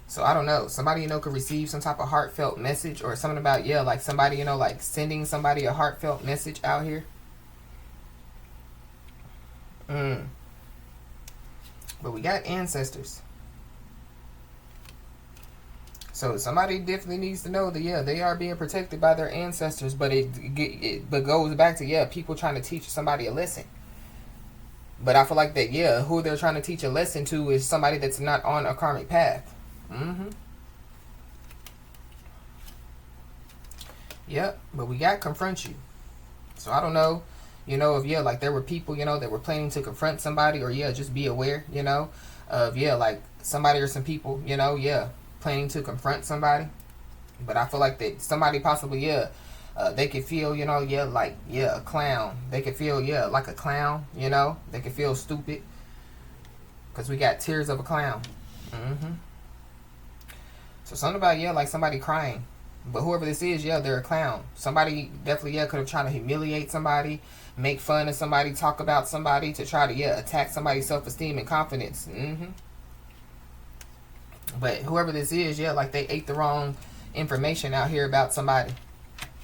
So I don't know. Somebody, could receive some type of heartfelt message, or something about, yeah, like somebody, like sending somebody a heartfelt message out here. But we got ancestors. So somebody definitely needs to know that, yeah, they are being protected by their ancestors. But it goes back to, yeah, people trying to teach somebody a lesson. But I feel like that, yeah, who they're trying to teach a lesson to is somebody that's not on a karmic path. Mm-hmm. Yep, but we got confront you. So I don't know, if, yeah, like there were people, that were planning to confront somebody, or yeah, just be aware, of, yeah, like somebody or some people, yeah, planning to confront somebody. But I feel like that somebody possibly, yeah, they could feel, yeah, like, yeah, a clown. They could feel, yeah, like a clown, They could feel stupid. Because we got tears of a clown. Mm-hmm. So something about, yeah, like somebody crying. But whoever this is, yeah, they're a clown. Somebody definitely, yeah, could have tried to humiliate somebody, make fun of somebody, talk about somebody to try to, yeah, attack somebody's self-esteem and confidence. Mm-hmm. But whoever this is, yeah, like they ate the wrong information out here about somebody.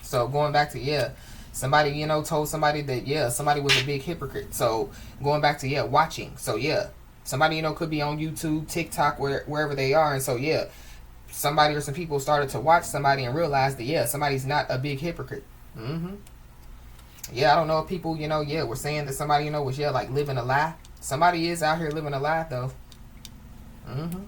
So going back to, yeah, somebody, told somebody that, yeah, somebody was a big hypocrite. So going back to, yeah, watching. So, yeah, somebody, could be on YouTube, TikTok, wherever they are. And so, yeah, somebody or some people started to watch somebody and realize that, yeah, somebody's not a big hypocrite. Mm-hmm. Yeah, I don't know if people, yeah, were saying that somebody, was, yeah, like living a lie. Somebody is out here living a lie, though. Mm-hmm.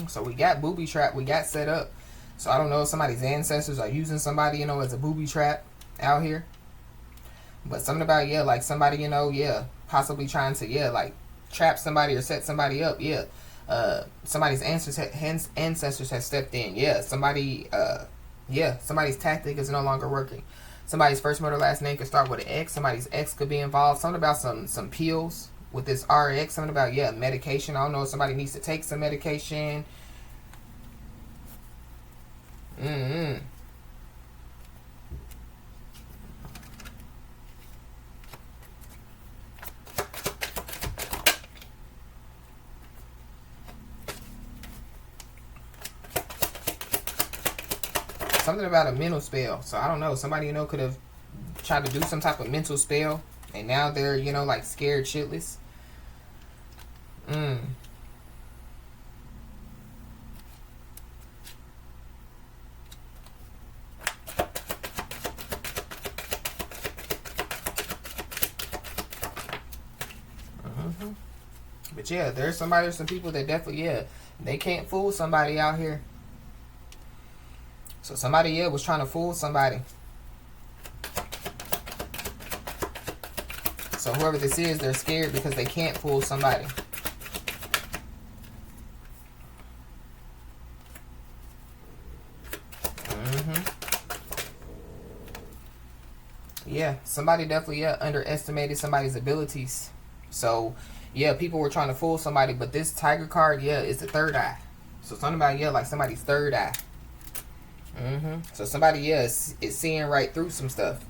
So we got booby trap. We got set up. So I don't know if somebody's ancestors are using somebody, as a booby trap out here. But something about, yeah, like somebody, yeah, possibly trying to, yeah, like trap somebody or set somebody up. Yeah. Somebody's ancestors have stepped in. Yeah. Somebody, yeah, somebody's tactic is no longer working. Somebody's first, middle, last name could start with an X. Somebody's ex could be involved. Something about some pills with this RX. Something about, yeah, medication. I don't know if somebody needs to take some medication. Something about a mental spell. So I don't know. Somebody, you know, could have tried to do some type of mental spell, and now they're, you know, like scared shitless. But yeah, there's somebody or some people that definitely, yeah, they can't fool somebody out here. So somebody, yeah, was trying to fool somebody. So whoever this is, they're scared because they can't fool somebody. Yeah, somebody definitely, yeah, underestimated somebody's abilities. So, yeah, people were trying to fool somebody, but this Tiger card, yeah, is the third eye. So something about, yeah, like somebody's third eye. So somebody, yeah, is seeing right through some stuff.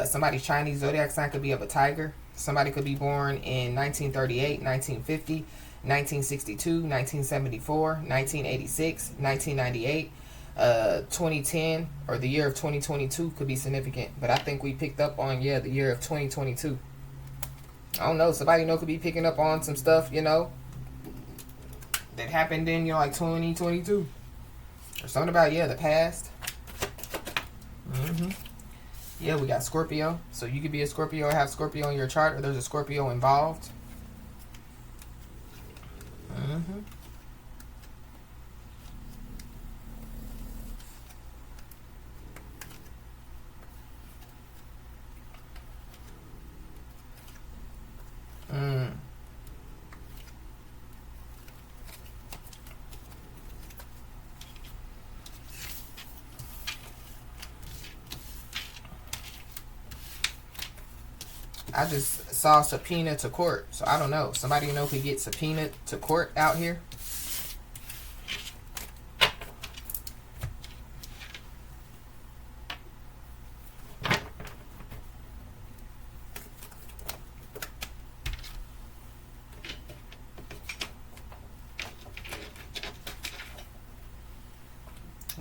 Somebody's Chinese zodiac sign could be of a tiger. Somebody could be born in 1938, 1950, 1962, 1974, 1986, 1998, 2010, or the year of 2022 could be significant. But I think we picked up on, yeah, the year of 2022. I don't know. Somebody, you know, could be picking up on some stuff, you know, that happened in, you know, like 2022. Or something about, yeah, the past. Yeah, we got Scorpio. So you could be a Scorpio or have Scorpio in your chart, or there's a Scorpio involved. I just saw subpoena to court. So I don't know. Somebody, you know, could get subpoenaed to court out here.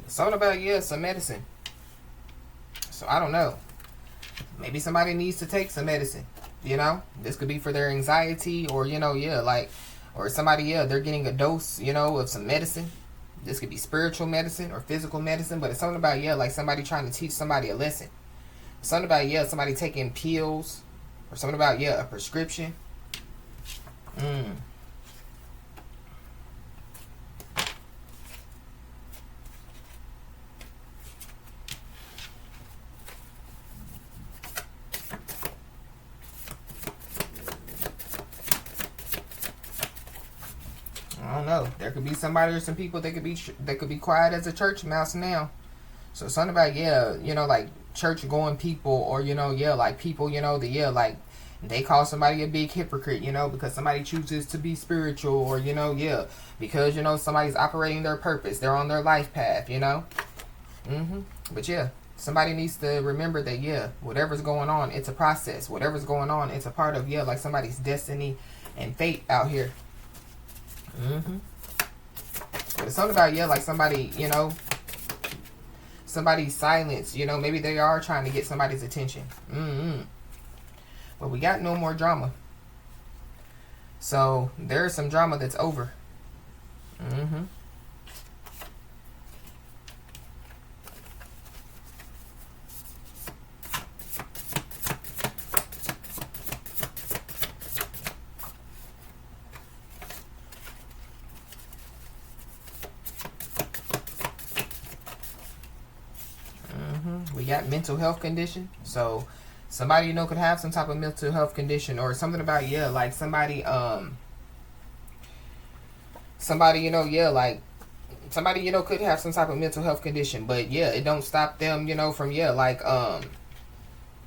Something about, yeah, some medicine. So I don't know. Maybe somebody needs to take some medicine, you know? This could be for their anxiety, or, you know, yeah, like, or somebody, yeah, they're getting a dose, you know, of some medicine. This could be spiritual medicine or physical medicine, but it's something about, yeah, like somebody trying to teach somebody a lesson. Something about, yeah, somebody taking pills, or something about, yeah, a prescription. I don't know. There could be somebody or some people that could be quiet as a church mouse now. So something about, yeah, you know, like church going people, or, you know, yeah, like people, you know, like they call somebody a big hypocrite, you know, because somebody chooses to be spiritual, or, you know, yeah, because, you know, somebody's operating their purpose, they're on their life path, you know. But yeah, somebody needs to remember that, yeah, whatever's going on, it's a process. Whatever's going on, it's a part of, yeah, like somebody's destiny and fate out here. But it's something about, yeah, like somebody, you know, somebody's silence, you know, maybe they are trying to get somebody's attention. But we got no more drama. So there's some drama that's over. We got mental health condition. So somebody, you know, could have some type of mental health condition, or something about, yeah, like somebody, you know, yeah, like somebody, you know, could have some type of mental health condition, but yeah, it don't stop them, you know, from, yeah, like,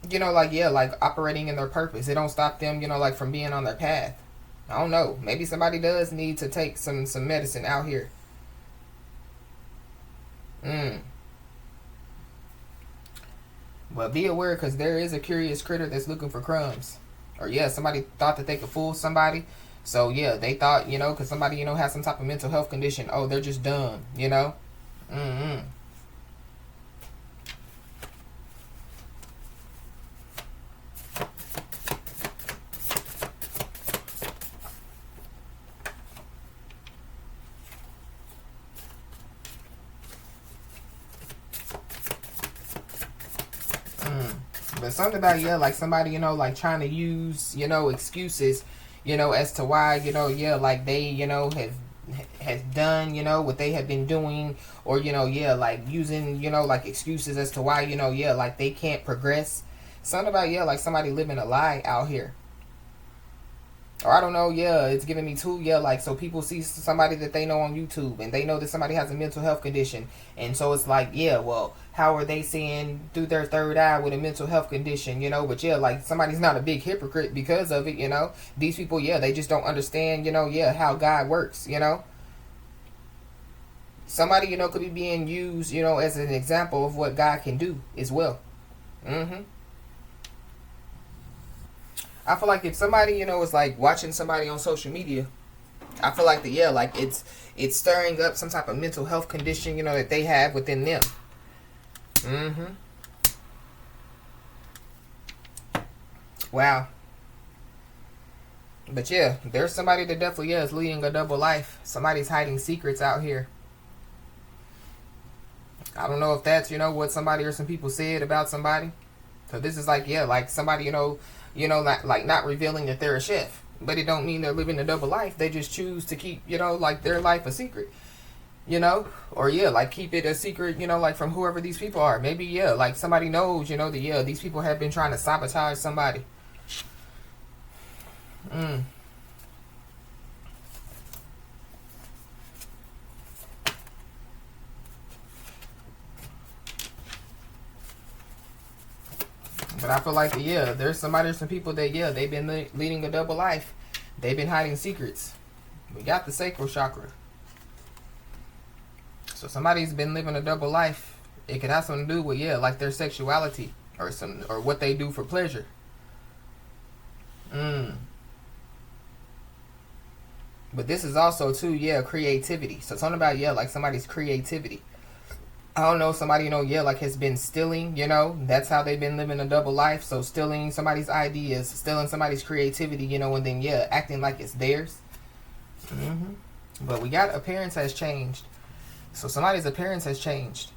you know, like, yeah, like operating in their purpose. It don't stop them, you know, like from being on their path. I don't know. Maybe somebody does need to take some medicine out here. Mm. But be aware, because there is a curious critter that's looking for crumbs. Or yeah, somebody thought that they could fool somebody. So yeah, they thought, you know, because somebody, you know, has some type of mental health condition. Oh, they're just dumb, you know. Mm-hmm. But something about, yeah, like somebody, you know, like trying to use, you know, excuses, you know, as to why, you know, yeah, like they, you know, have has done, you know, what they have been doing, or, you know, yeah, like using, you know, like excuses as to why, you know, yeah, like they can't progress. Something about, yeah, like somebody living a lie out here. Or I don't know, yeah, it's giving me too, yeah, like, so people see somebody that they know on YouTube, and they know that somebody has a mental health condition, and so it's like, yeah, well, how are they seeing through their third eye with a mental health condition, you know? But yeah, like, somebody's not a big hypocrite because of it, you know? These people, yeah, they just don't understand, you know, yeah, how God works, you know? Somebody, you know, could be being used, you know, as an example of what God can do as well. Mm-hmm. I feel like if somebody, you know, is like watching somebody on social media, I feel like yeah, like it's stirring up some type of mental health condition, you know, that they have within them. Mm-hmm. Wow. But yeah, there's somebody that definitely, yeah, is leading a double life. Somebody's hiding secrets out here. I don't know if that's, you know, what somebody or some people said about somebody. So this is like, yeah, like somebody, like not revealing that they're a chef. But it don't mean they're living a double life. They just choose to keep, you know, like their life a secret. You know? Or yeah, like keep it a secret, you know, like from whoever these people are. Maybe, yeah, like somebody knows, you know, that yeah, these people have been trying to sabotage somebody. Mm. But I feel like, yeah, there's somebody or some people that, yeah, they've been leading a double life. They've been hiding secrets. We got the sacral chakra. So somebody's been living a double life. It could have something to do with, yeah, like their sexuality or what they do for pleasure. Mm. But this is also too, yeah, creativity. So something about, yeah, like somebody's creativity. I don't know, somebody, you know, yeah, like has been stealing, you know, that's how they've been living a double life. So stealing somebody's ideas, stealing somebody's creativity, you know, and then, yeah, acting like it's theirs. Mm-hmm. But we got appearance has changed. So somebody's appearance has changed.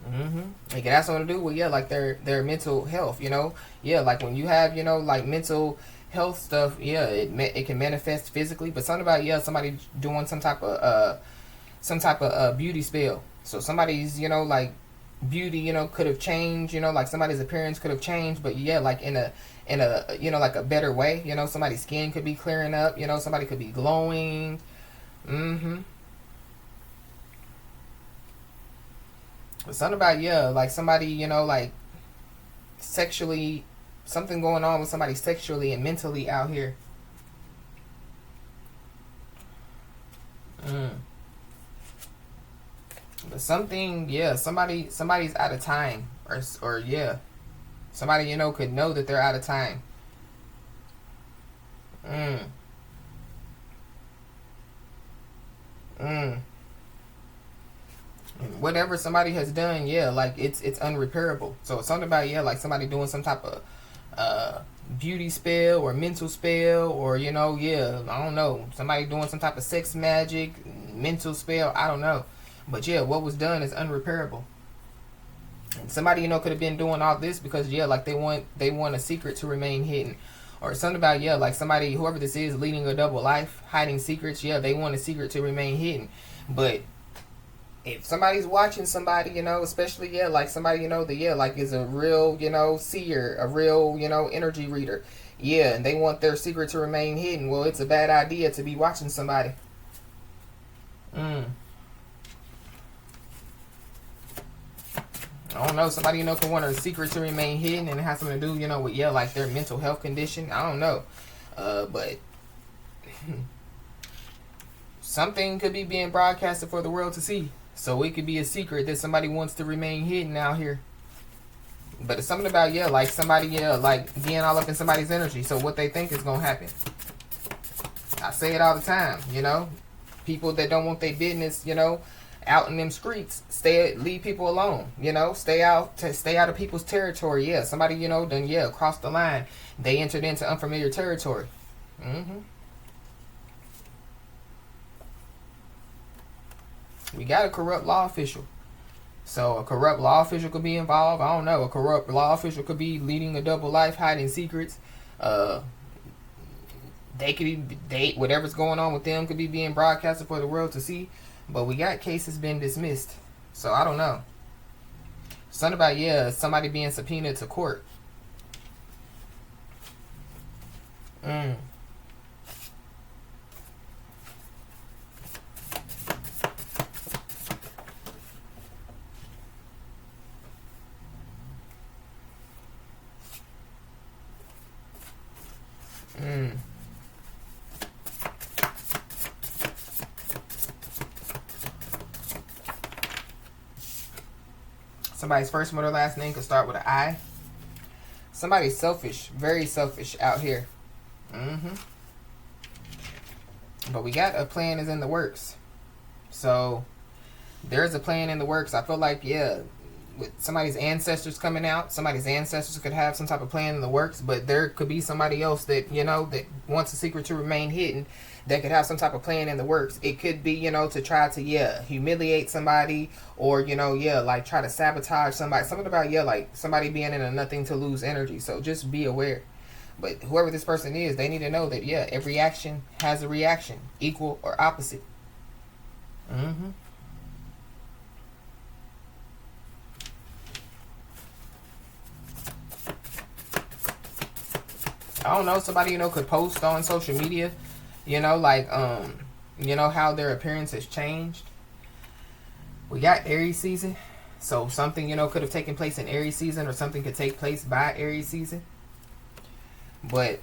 Mm-hmm. It can have something to do with, yeah, like their mental health, you know. Yeah, like when you have, you know, like mental health stuff, yeah, it can manifest physically. But something about, yeah, somebody doing some type of beauty spell. So somebody's, you know, like beauty, you know, could have changed, you know, like somebody's appearance could have changed, but yeah, like in a you know, like a better way, you know, somebody's skin could be clearing up, you know, somebody could be glowing. Mm-hmm. But something about, yeah, like somebody, you know, like sexually, something going on with somebody sexually and mentally out here. Mm. But something, yeah, somebody's out of time, or yeah, somebody, you know, could know that they're out of time. Mm. Mm. And whatever somebody has done, yeah, like it's unrepairable. So it's something about, yeah, like somebody doing some type of uh beauty spell or mental spell, or, you know, yeah, I don't know, somebody doing some type of sex magic, mental spell, I don't know. But yeah, what was done is unrepairable. And somebody, you know, could have been doing all this because, yeah, like they want a secret to remain hidden. Or something about, yeah, like somebody, whoever this is, leading a double life, hiding secrets, yeah, they want a secret to remain hidden. But if somebody's watching somebody, you know, especially, yeah, like somebody, you know, that, yeah, like is a real, you know, seer, a real, you know, energy reader, yeah, and they want their secret to remain hidden, well, it's a bad idea to be watching somebody. Mm. I don't know. Somebody, could want a secret to remain hidden, and it has something to do, with, like their mental health condition. I don't know. But something could be being broadcasted for the world to see. So it could be a secret that somebody wants to remain hidden out here. But it's something about, like somebody, like being all up in somebody's energy. So what they think is going to happen. I say it all the time, People that don't want their business, out in them streets, leave people alone, stay out of people's territory. Yeah, somebody, then crossed the line. They entered into unfamiliar territory. We got a corrupt law official. So a corrupt law official could be involved. I don't know. A corrupt law official could be leading a double life, hiding secrets. They could be, whatever's going on with them could be being broadcasted for the world to see. But we got cases being dismissed. So I don't know. Something about, somebody being subpoenaed to court. Somebody's first, middle, last name could start with an I. Somebody's selfish, very selfish out here. But we got a plan is in the works. So there's a plan in the works. I feel like, with somebody's ancestors coming out, somebody's ancestors could have some type of plan in the works, but there could be somebody else that, that wants a secret to remain hidden that could have some type of plan in the works. It could be, to try to, humiliate somebody or, like try to sabotage somebody. Something about, like somebody being in a nothing to lose energy. So just be aware. But whoever this person is, they need to know that, every action has a reaction, equal or opposite. I don't know, somebody, could post on social media, like, how their appearance has changed. We got Aries season. So something, could have taken place in Aries season or something could take place by Aries season. But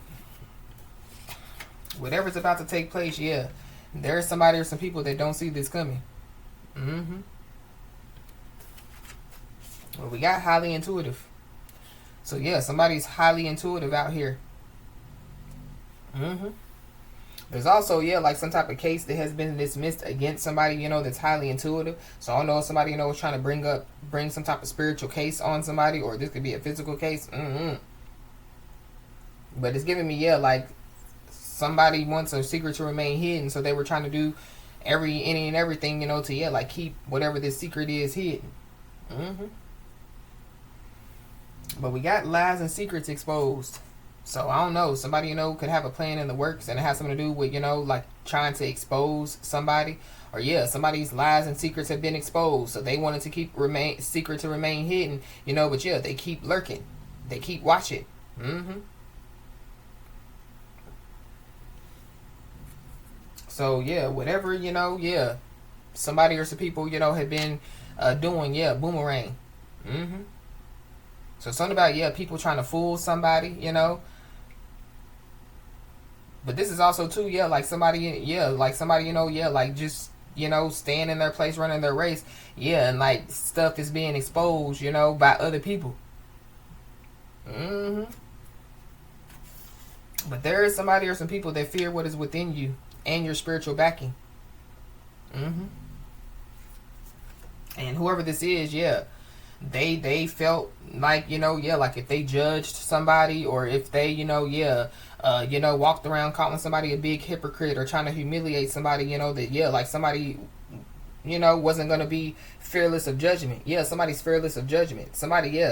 whatever's about to take place, there's somebody or some people that don't see this coming. Well, we got highly intuitive. So somebody's highly intuitive out here. There's also, like some type of case that has been dismissed against somebody, that's highly intuitive. So I don't know if somebody, is trying to bring some type of spiritual case on somebody, or this could be a physical case. But it's giving me, like somebody wants a secret to remain hidden. So they were trying to do any and everything, to, like keep whatever this secret is hidden. But we got lies and secrets exposed. So I don't know. Somebody, could have a plan in the works, and it has something to do with, like trying to expose somebody. Or somebody's lies and secrets have been exposed. So they wanted to keep secret to remain hidden, but they keep lurking. They keep watching. So whatever, somebody or some people, have been doing, boomerang. So something about, people trying to fool somebody, But this is also too, like somebody, like just, staying in their place, running their race. And like stuff is being exposed, by other people. But there is somebody or some people that fear what is within you and your spiritual backing. And whoever this is, they felt like, like if they judged somebody, or if they, walked around calling somebody a big hypocrite or trying to humiliate somebody, that, like somebody, wasn't going to be fearless of judgment. Somebody's fearless of judgment. Somebody,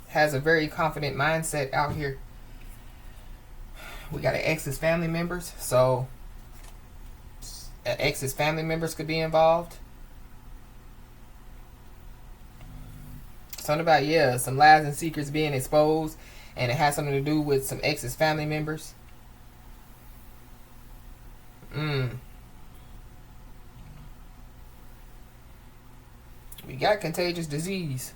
has a very confident mindset out here. We got an ex's family members. So ex's family members could be involved. Something about, some lies and secrets being exposed, and it has something to do with some ex's family members. We got contagious disease.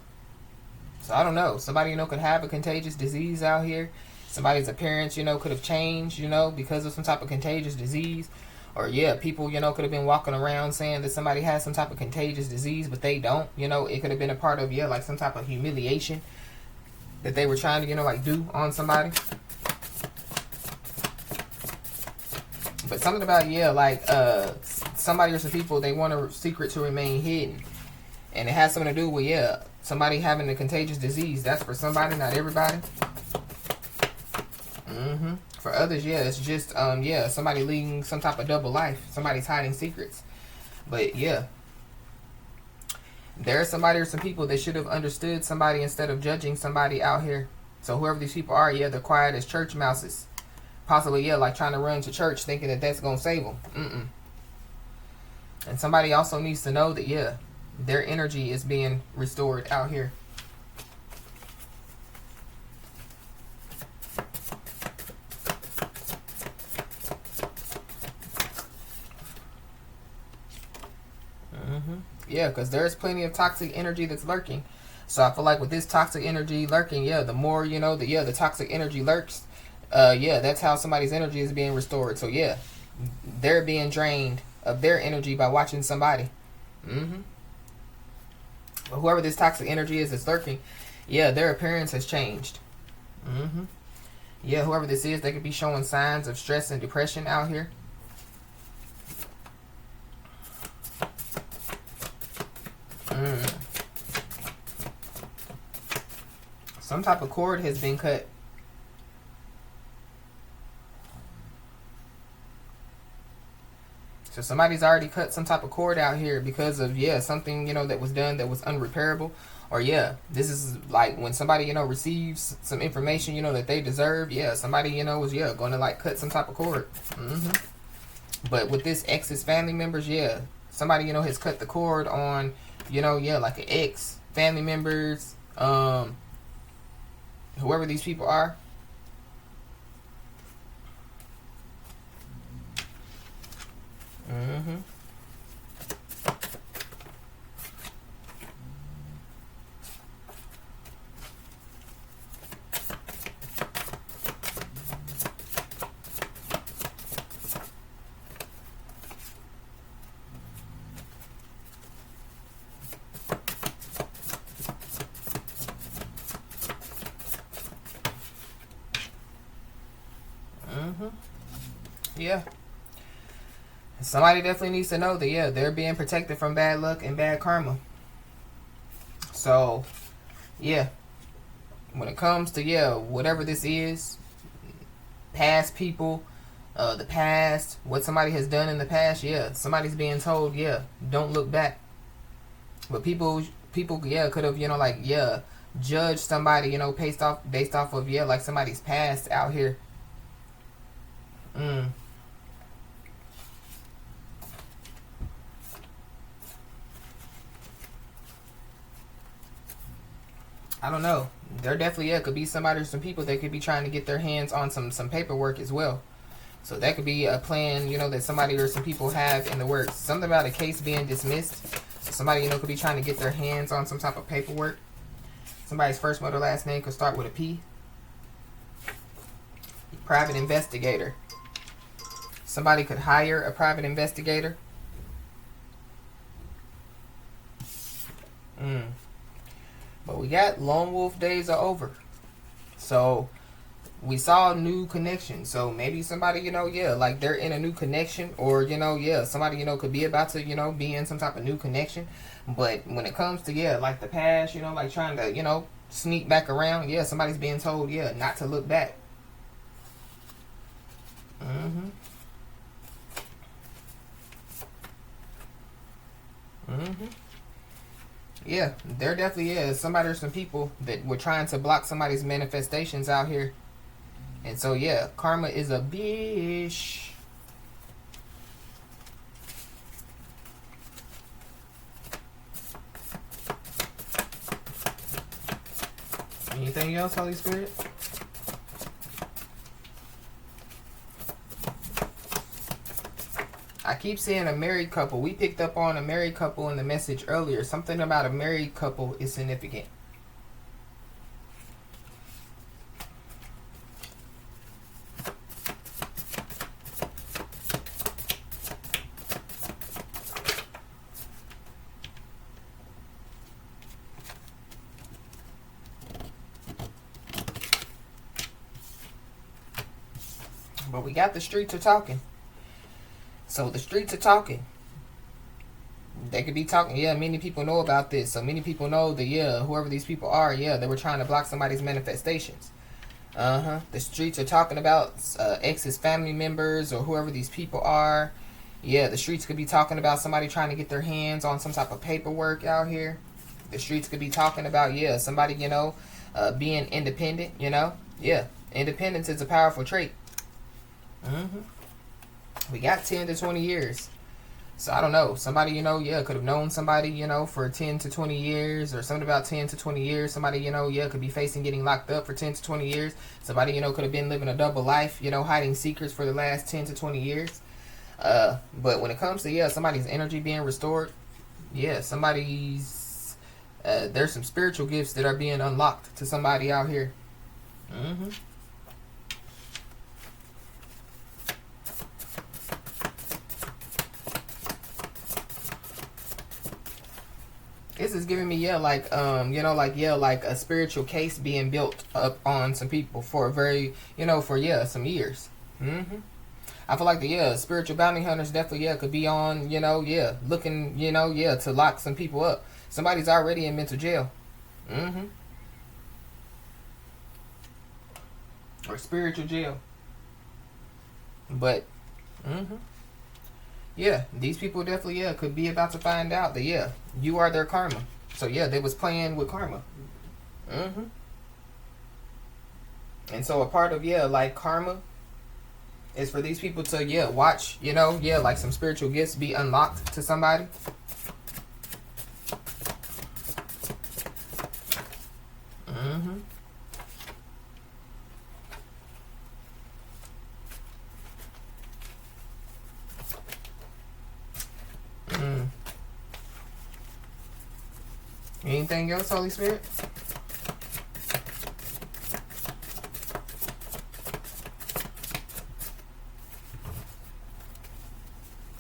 So I don't know. Somebody, could have a contagious disease out here. Somebody's appearance, could have changed, because of some type of contagious disease. Or, yeah, people, could have been walking around saying that somebody has some type of contagious disease, but they don't. It could have been a part of, like some type of humiliation that they were trying to, like do on somebody. But something about, like somebody or some people, they want a secret to remain hidden. And it has something to do with, somebody having a contagious disease. That's for somebody, not everybody. For others, it's just, somebody leading some type of double life. Somebody's hiding secrets. But, there's somebody or some people that should have understood somebody instead of judging somebody out here. So whoever these people are, they're quiet as church mouses. Possibly, like trying to run to church thinking that that's going to save them. And somebody also needs to know that, their energy is being restored out here. Yeah, because there's plenty of toxic energy that's lurking. So I feel like with this toxic energy lurking, the more, the toxic energy lurks, that's how somebody's energy is being restored. So, they're being drained of their energy by watching somebody. But whoever this toxic energy is that's lurking, their appearance has changed. Whoever this is, they could be showing signs of stress and depression out here. Some type of cord has been cut. So somebody's already cut some type of cord out here because of, something, that was done that was unrepairable. Or, this is like when somebody, receives some information, that they deserve. Somebody, was, going to like cut some type of cord. But with this ex's family members, somebody, has cut the cord on, like an ex, family members, whoever these people are. Somebody definitely needs to know that, they're being protected from bad luck and bad karma. So, when it comes to, whatever this is, past people, the past, what somebody has done in the past, somebody's being told, don't look back. But people, could have, judged somebody, based off of, like somebody's past out here. I don't know. There definitely could be somebody or some people that could be trying to get their hands on some paperwork as well. So that could be a plan, that somebody or some people have in the works. Something about a case being dismissed. Somebody, could be trying to get their hands on some type of paperwork. Somebody's first, middle, last name could start with a P. Private investigator. Somebody could hire a private investigator. But we got lone wolf days are over. So we saw a new connection. So maybe somebody, like they're in a new connection, or, somebody, could be about to, be in some type of new connection. But when it comes to, like the past, like trying to, sneak back around, somebody's being told, not to look back. There definitely is somebody or some people that were trying to block somebody's manifestations out here. And so, karma is a bitch. Anything else, Holy Spirit? I keep saying a married couple. We picked up on a married couple in the message earlier. Something about a married couple is significant. we got the streets are talking. So the streets are talking. They could be talking. Yeah, many people know about this. So many people know that, yeah, whoever these people are, yeah, they were trying to block somebody's manifestations. The streets are talking about ex's family members or whoever these people are. Yeah, the streets could be talking about somebody trying to get their hands on some type of paperwork out here. The streets could be talking about, yeah, somebody, being independent, Yeah, independence is a powerful trait. We got 10 to 20 years. So I don't know. Somebody, could have known somebody, for 10 to 20 years or something about 10 to 20 years. Somebody, could be facing getting locked up for 10 to 20 years. Somebody, could have been living a double life, hiding secrets for the last 10 to 20 years. But when it comes to, somebody's energy being restored, somebody's, there's some spiritual gifts that are being unlocked to somebody out here. This is giving me, like a spiritual case being built up on some people for a very, for, some years. I feel like the, spiritual bounty hunters definitely, could be on, looking, to lock some people up. Somebody's already in mental jail. Or spiritual jail. But, yeah, these people definitely, could be about to find out that, you are their karma. So, they was playing with karma. And so a part of, like karma is for these people to, watch, like some spiritual gifts be unlocked to somebody. Anything else, Holy Spirit?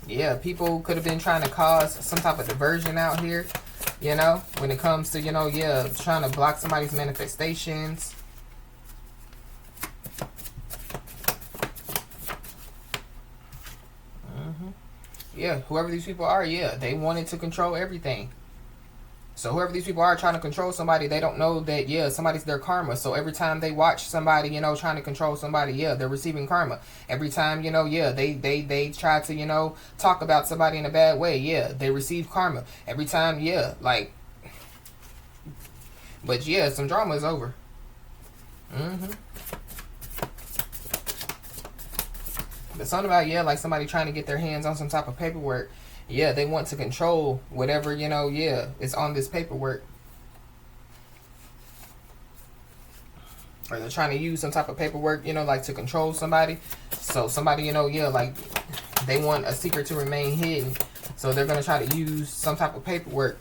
Yeah, people could have been trying to cause some type of diversion out here, when it comes to, trying to block somebody's manifestations. Yeah, whoever these people are, they wanted to control everything. So whoever these people are trying to control somebody, they don't know that, somebody's their karma. So every time they watch somebody, trying to control somebody, they're receiving karma. Every time, they try to, talk about somebody in a bad way, they receive karma. Every time, But, some drama is over. But something about, like somebody trying to get their hands on some type of paperwork. They want to control whatever, is on this paperwork. Or they're trying to use some type of paperwork, like to control somebody. So somebody, like they want a secret to remain hidden. So they're going to try to use some type of paperwork.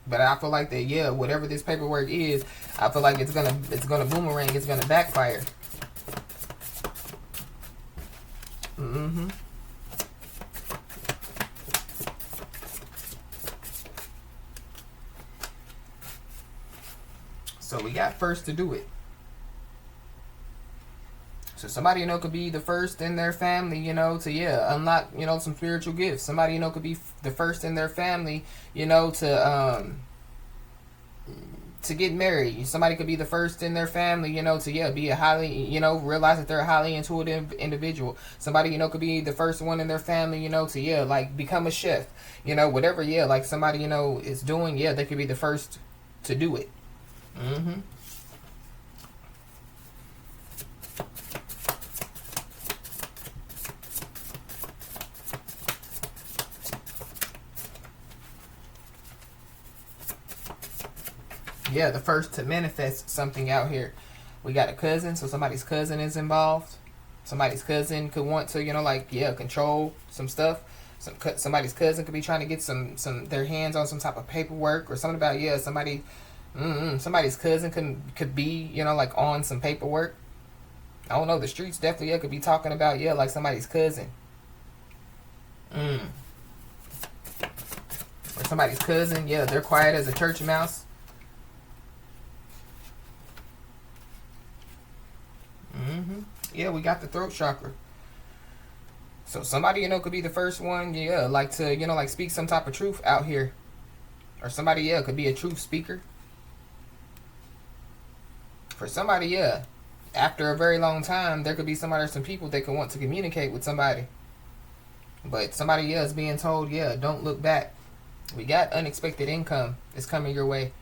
But I feel like that, whatever this paperwork is, I feel like it's gonna boomerang, it's gonna backfire. So we got first to do it. So somebody, could be the first in their family, to, unlock, some spiritual gifts. Somebody, could be the first in their family, to get married. Somebody could be the first in their family, to, be a highly, realize that they're a highly intuitive individual. Somebody, could be the first one in their family, to, like become a chef. Whatever, like somebody, is doing, they could be the first to do it. The first to manifest something out here. We got a cousin, so somebody's cousin is involved. Somebody's cousin could want to, control some stuff. Somebody's cousin could be trying to get some their hands on some type of paperwork or something about, somebody's cousin could be, like on some paperwork. I don't know. The streets definitely, could be talking about, like somebody's cousin. Or somebody's cousin, they're quiet as a church mouse. We got the throat chakra. So somebody, could be the first one, like to, like speak some type of truth out here. Or somebody, could be a truth speaker. For somebody, after a very long time, there could be somebody or some people that could want to communicate with somebody. But somebody else being told, don't look back. We got unexpected income is coming your way.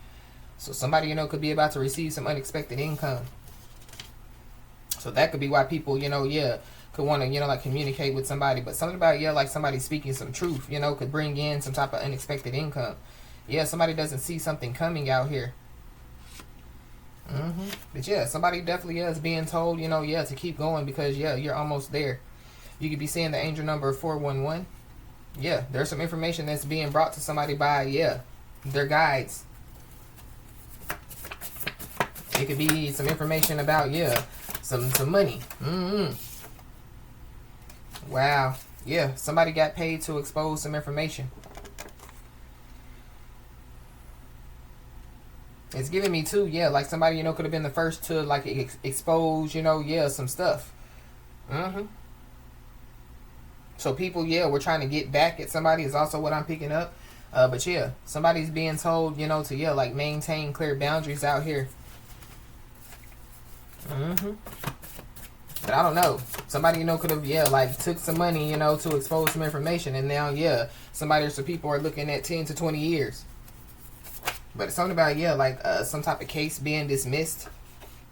So somebody, could be about to receive some unexpected income. So that could be why people, could want to, like communicate with somebody. But something about, like somebody speaking some truth, could bring in some type of unexpected income. Somebody doesn't see something coming out here. But somebody definitely is being told, to keep going because, you're almost there. You could be seeing the angel number 411. There's some information that's being brought to somebody by, their guides. It could be some information about, some money. Wow. Somebody got paid to expose some information. It's giving me too, like somebody, could have been the first to like expose, some stuff. So people, we're trying to get back at somebody is also what I'm picking up. But somebody's being told, to like maintain clear boundaries out here. But I don't know. Somebody, could have, like took some money, to expose some information, and now, somebody or some people are looking at 10 to 20 years. But it's something about, like some type of case being dismissed.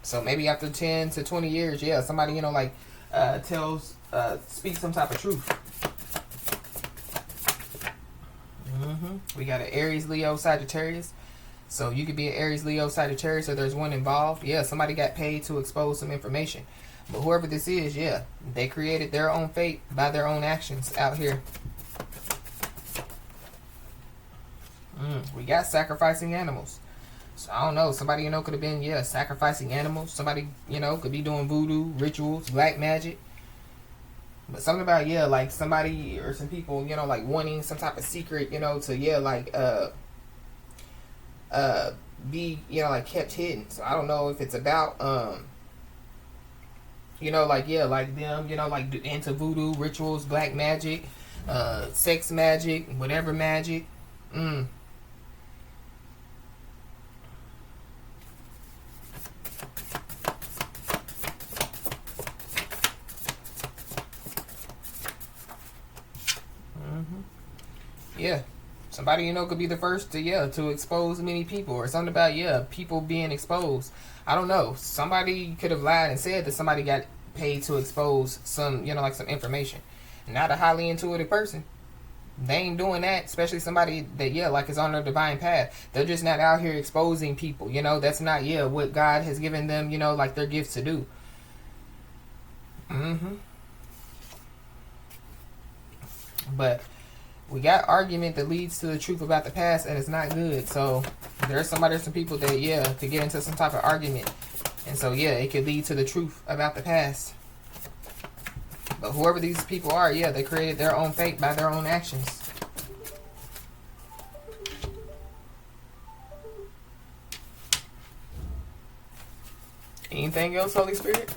So maybe after 10 to 20 years, somebody, like speaks some type of truth. We got an Aries, Leo, Sagittarius. So you could be an Aries, Leo, Sagittarius, or there's one involved. Somebody got paid to expose some information. But whoever this is, they created their own fate by their own actions out here. We got sacrificing animals. So I don't know. Somebody, could have been, sacrificing animals. Somebody, could be doing voodoo, rituals, black magic. But something about, like somebody or some people, like wanting some type of secret, to, like, be, like kept hidden. So I don't know if it's about, like, like them, like into voodoo, rituals, black magic, sex magic, whatever magic. Somebody, could be the first to expose many people, or something about, people being exposed. I don't know. Somebody could have lied and said that somebody got paid to expose some, like some information. Not a highly intuitive person. They ain't doing that, especially somebody that, like is on their divine path. They're just not out here exposing people, that's not, what God has given them, like their gifts to do. But we got argument that leads to the truth about the past, and it's not good. So there's some people that, could get into some type of argument. And so, it could lead to the truth about the past. But whoever these people are, they created their own fate by their own actions. Anything else, Holy Spirit?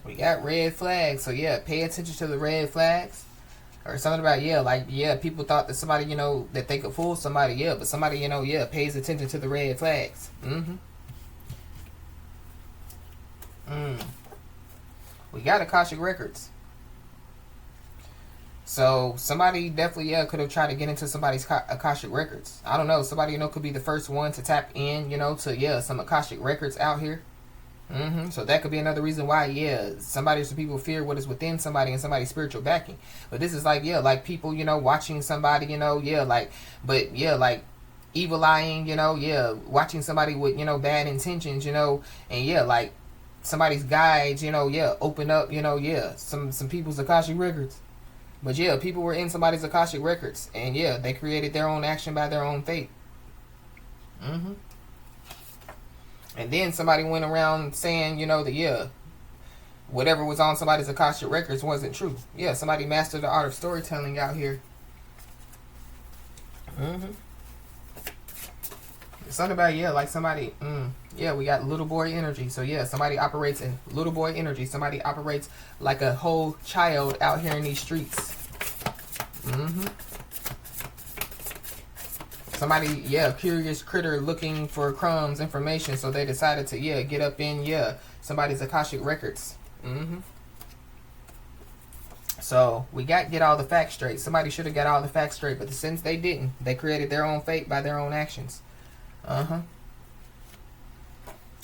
We got red flags. So pay attention to the red flags. Or something about, people thought that somebody, that they could fool somebody, but somebody, pays attention to the red flags. We got Akashic Records. So somebody definitely, could have tried to get into somebody's Akashic Records. I don't know. Somebody, could be the first one to tap in, to, some Akashic Records out here. So that could be another reason why, somebody or some people fear what is within somebody and somebody's spiritual backing. But this is like, like people, watching somebody, like evil eyeing, watching somebody with, bad intentions, and like somebody's guides, open up, some people's Akashic Records. But people were in somebody's Akashic Records, and they created their own action by their own fate. And then somebody went around saying, that whatever was on somebody's Akashic records wasn't true. Yeah, somebody mastered the art of storytelling out here. Something about, yeah, like somebody, yeah, we got little boy energy. So yeah, somebody operates in little boy energy. Somebody operates like a whole child out here in these streets. Somebody, yeah, curious critter looking for crumbs, information. So they decided to, yeah, get up in, yeah, somebody's Akashic records. So we got to get all the facts straight. Somebody should have got all the facts straight, but since they didn't, they created their own fate by their own actions.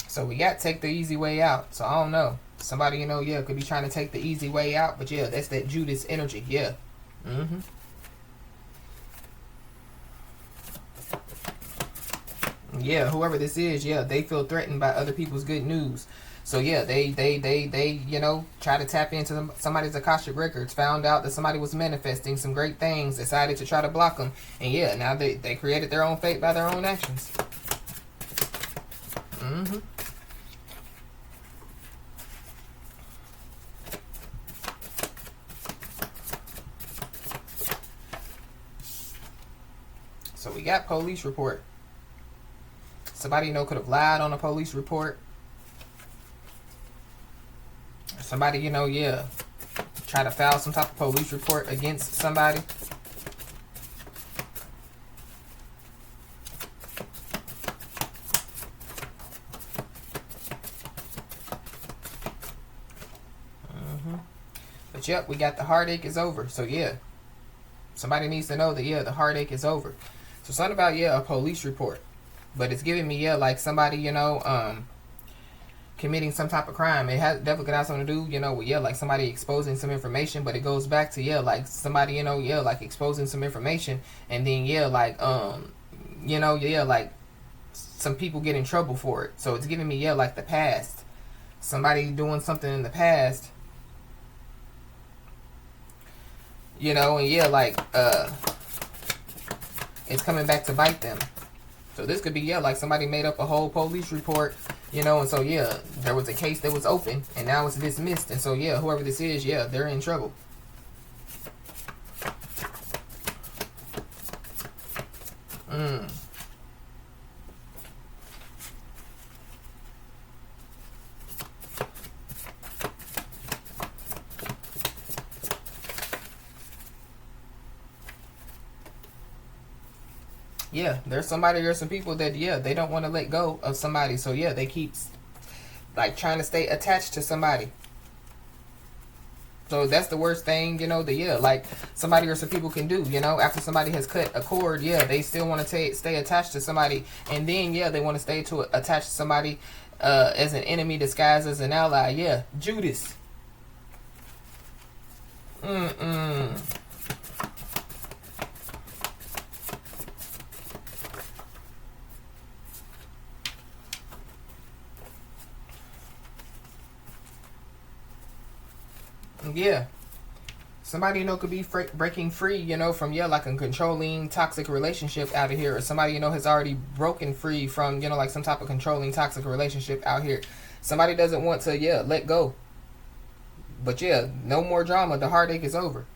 So we got to take the easy way out. So I don't know. Somebody, you know, yeah, could be trying to take the easy way out, but yeah, that's that Judas energy. Yeah. Yeah, whoever this is, yeah, they feel threatened by other people's good news. So yeah, they you know, try to tap into somebody's Akashic records, found out that somebody was manifesting some great things, decided to try to block them, and yeah, now they created their own fate by their own actions. So we got police report. Somebody, you know, could have lied on a police report. Somebody, you know, yeah, try to file some type of police report against somebody. But yep, we got the heartache is over. So yeah, somebody needs to know that, yeah, the heartache is over. So something about, yeah, a police report. But it's giving me, yeah, like somebody, you know, committing some type of crime. It has definitely could have something to do, you know, with, yeah, like somebody exposing some information. But it goes back to, yeah, like somebody, you know, yeah, like exposing some information, and then, yeah, like you know, yeah, like some people get in trouble for it. So it's giving me, yeah, like the past. Somebody doing something in the past, you know, and yeah, like it's coming back to bite them. So this could be, yeah, like somebody made up a whole police report, you know, and so, yeah, there was a case that was open, and now it's dismissed. And so, yeah, whoever this is, yeah, they're in trouble. Yeah, there's somebody or some people that, yeah, they don't want to let go of somebody. So, yeah, they keep, like, trying to stay attached to somebody. So that's the worst thing, you know, that, yeah, like somebody or some people can do, you know, after somebody has cut a cord, yeah, they still want to stay attached to somebody. And then, yeah, they want to stay attached to somebody as an enemy disguised as an ally. Yeah, Judas. Yeah. Somebody, you know, could be breaking free, you know, from, yeah, like a controlling toxic relationship out of here. Or somebody, you know, has already broken free from, you know, like some type of controlling toxic relationship out here. Somebody doesn't want to, yeah, let go. But yeah, no more drama. The heartache is over.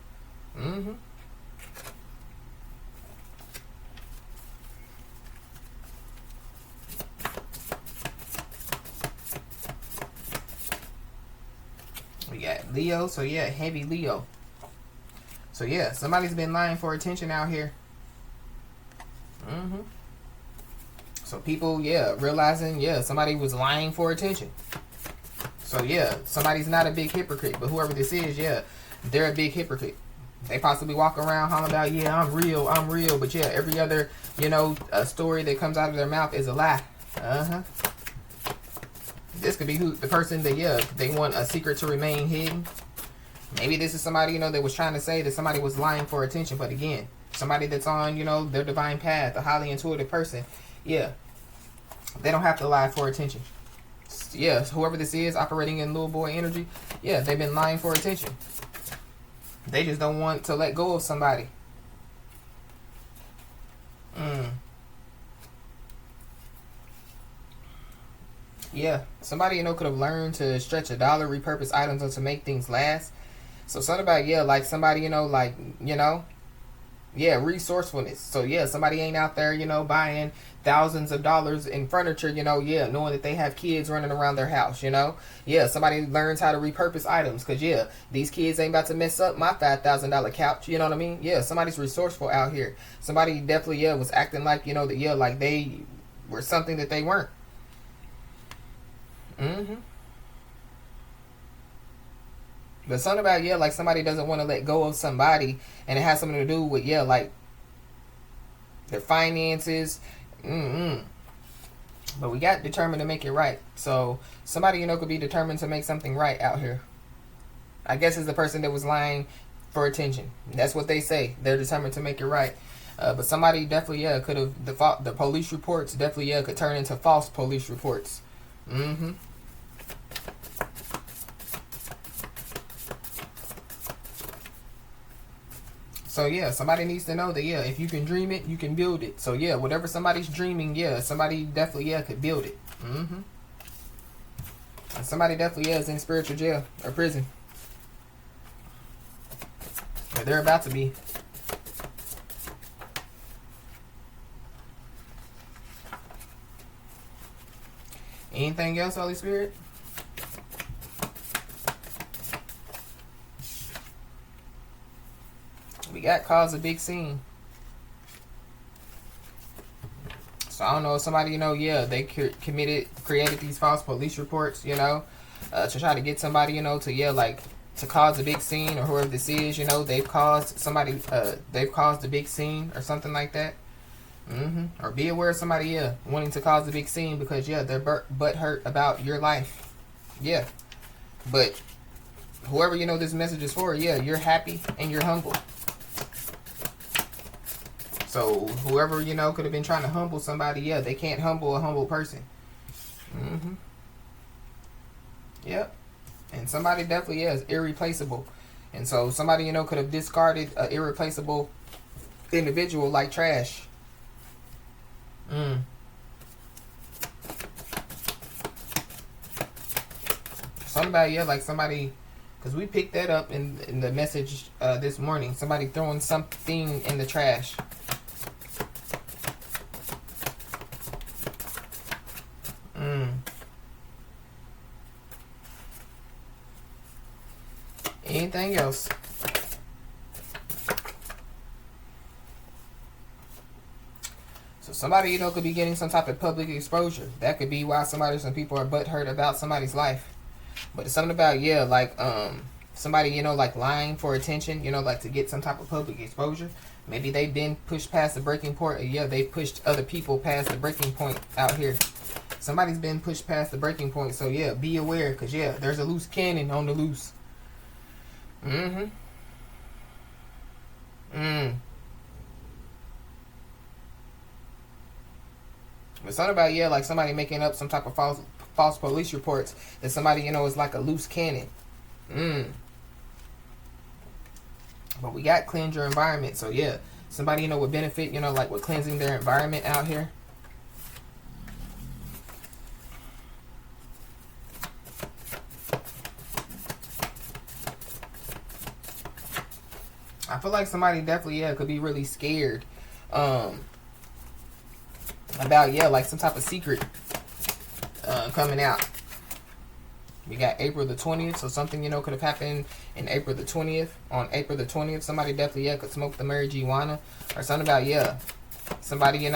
We got Leo. So yeah, heavy Leo. So yeah, somebody's been lying for attention out here. So people, yeah, realizing, yeah, somebody was lying for attention. So yeah, somebody's not a big hypocrite, but whoever this is, yeah, they're a big hypocrite. They possibly walk around hollering about, yeah, I'm real, but yeah, every other, you know, story that comes out of their mouth is a lie. This could be the person that, yeah, they want a secret to remain hidden. Maybe this is somebody, you know, that was trying to say that somebody was lying for attention. But again, somebody that's on, you know, their divine path, a highly intuitive person, yeah, they don't have to lie for attention. Yeah, whoever this is operating in little boy energy, yeah, they've been lying for attention. They just don't want to let go of somebody. Yeah, somebody, could have learned to stretch a dollar, repurpose items, or to make things last. So something about, yeah, like somebody, yeah, resourcefulness. So yeah, somebody ain't out there, buying thousands of dollars in furniture, yeah, knowing that they have kids running around their house, Yeah, somebody learns how to repurpose items because, yeah, these kids ain't about to mess up my $5,000 couch, you know what I mean? Yeah, somebody's resourceful out here. Somebody definitely, yeah, was acting like, that, yeah, like they were something that they weren't. Mm-hmm. But something about, yeah, like somebody doesn't want to let go of somebody, and it has something to do with, yeah, like their finances. Mm-hmm. But we got determined to make it right. So somebody, could be determined to make something right out here. I guess it's the person that was lying for attention. That's what they say. They're determined to make it right. But somebody definitely, yeah, could have, the police reports definitely, yeah, could turn into false police reports. Mm-hmm. So yeah, somebody needs to know that, yeah, if you can dream it, you can build it. So yeah, whatever somebody's dreaming, yeah, somebody definitely, yeah, could build it. Mm-hmm. And somebody definitely, yeah, is in spiritual jail or prison. Or they're about to be. Anything else, Holy Spirit? We got cause a big scene. So I don't know if somebody, yeah, they created these false police reports, to try to get somebody, to, yeah, like, to cause a big scene, or whoever this is, they've caused a big scene or something like that. Mm-hmm. Or be aware of somebody, yeah, wanting to cause a big scene because, yeah, they're butt hurt about your life. Yeah. But whoever, this message is for, yeah, you're happy and you're humble. So whoever, could have been trying to humble somebody, yeah, they can't humble a humble person. Mm-hmm. Yep. And somebody definitely, yeah, is irreplaceable. And so somebody, could have discarded an irreplaceable individual like trash. Somebody, yeah, like somebody, because we picked that up in the message this morning. Somebody throwing something in the trash. Anything else? So somebody, could be getting some type of public exposure. That could be why some people are butthurt about somebody's life. But it's something about, yeah, like somebody, like lying for attention, like to get some type of public exposure. Maybe they've been pushed past the breaking point. Or, yeah, they pushed other people past the breaking point out here. Somebody's been pushed past the breaking point. So yeah, be aware, because yeah, there's a loose cannon on the loose. Mm-hmm. But something about, yeah, like somebody making up some type of false police reports that somebody, is like a loose cannon. But we got cleanse your environment. So yeah, somebody, would benefit, like with cleansing their environment out here. I feel like somebody definitely, yeah, could be really scared about, yeah, like some type of secret coming out. We got April the 20th, so something, could have happened in April the 20th. On April the 20th, somebody definitely, yeah, could smoke the marijuana. Or something about, yeah, somebody, I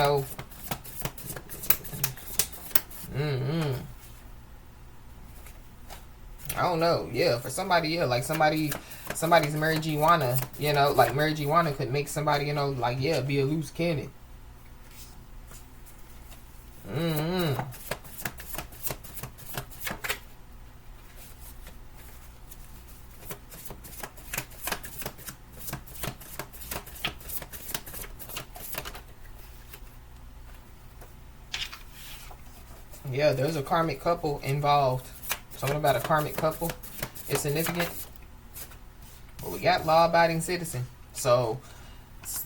don't know, yeah, for somebody, yeah, like somebody's marijuana, like marijuana could make somebody, like, yeah, be a loose cannon. Yeah, there's a karmic couple involved. Something about a karmic couple is significant. But we got law-abiding citizen. So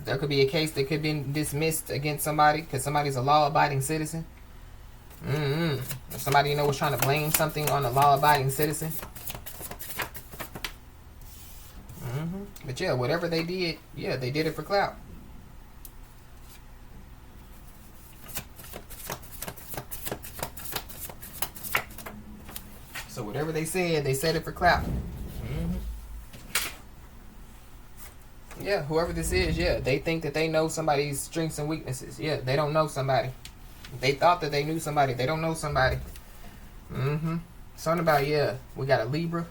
there could be a case that could be dismissed against somebody because somebody's a law-abiding citizen. If somebody, you know, was trying to blame something on a law-abiding citizen. But yeah, whatever they did, yeah, they did it for clout. So whatever they said it for clout. Yeah, whoever this is, yeah, they think that they know somebody's strengths and weaknesses. Yeah, they don't know somebody. They thought that they knew somebody. They don't know somebody. Something about, yeah, we got a Libra.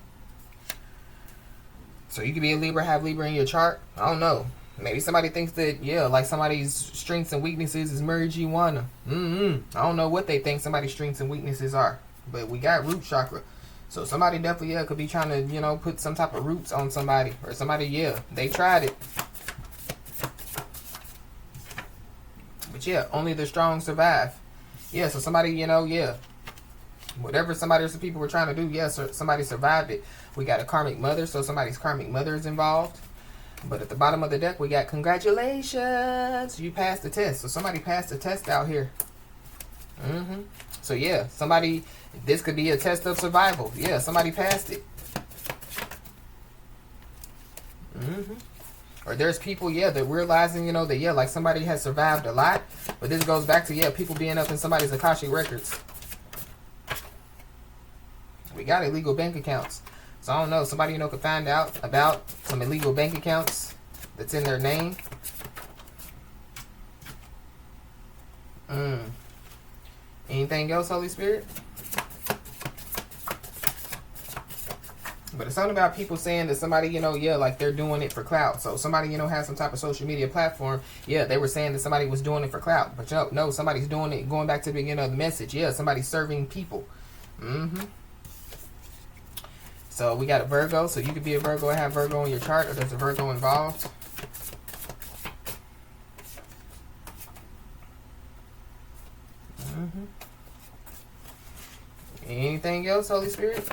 So you could be a Libra, have Libra in your chart. I don't know. Maybe somebody thinks that, yeah, like somebody's strengths and weaknesses is marijuana. I don't know what they think somebody's strengths and weaknesses are. But we got root chakra. So somebody definitely, yeah, could be trying to, you know, put some type of roots on somebody. Or somebody, yeah, they tried it. But yeah, only the strong survive. Yeah, so somebody, you know, yeah. Whatever somebody or some people were trying to do, yes, yeah, somebody survived it. We got a karmic mother, so somebody's karmic mother is involved. But at the bottom of the deck, we got congratulations, you passed the test. So somebody passed the test out here. So yeah, somebody, this could be a test of survival. Yeah, somebody passed it. Or there's people, yeah, that realizing, you know, that, yeah, like somebody has survived a lot. But this goes back to, yeah, people being up in somebody's Akashic records. We got illegal bank accounts. So I don't know, somebody, you know, could find out about some illegal bank accounts that's in their name. Anything else, Holy Spirit? But it's something about people saying that somebody, you know, yeah, like they're doing it for clout. So somebody, you know, has some type of social media platform. Yeah, they were saying that somebody was doing it for clout. But no, somebody's doing it, going back to the beginning of the message. Yeah, somebody's serving people. So we got a Virgo. So you could be a Virgo and have Virgo in your chart, or there's a Virgo involved. Anything else, Holy Spirit?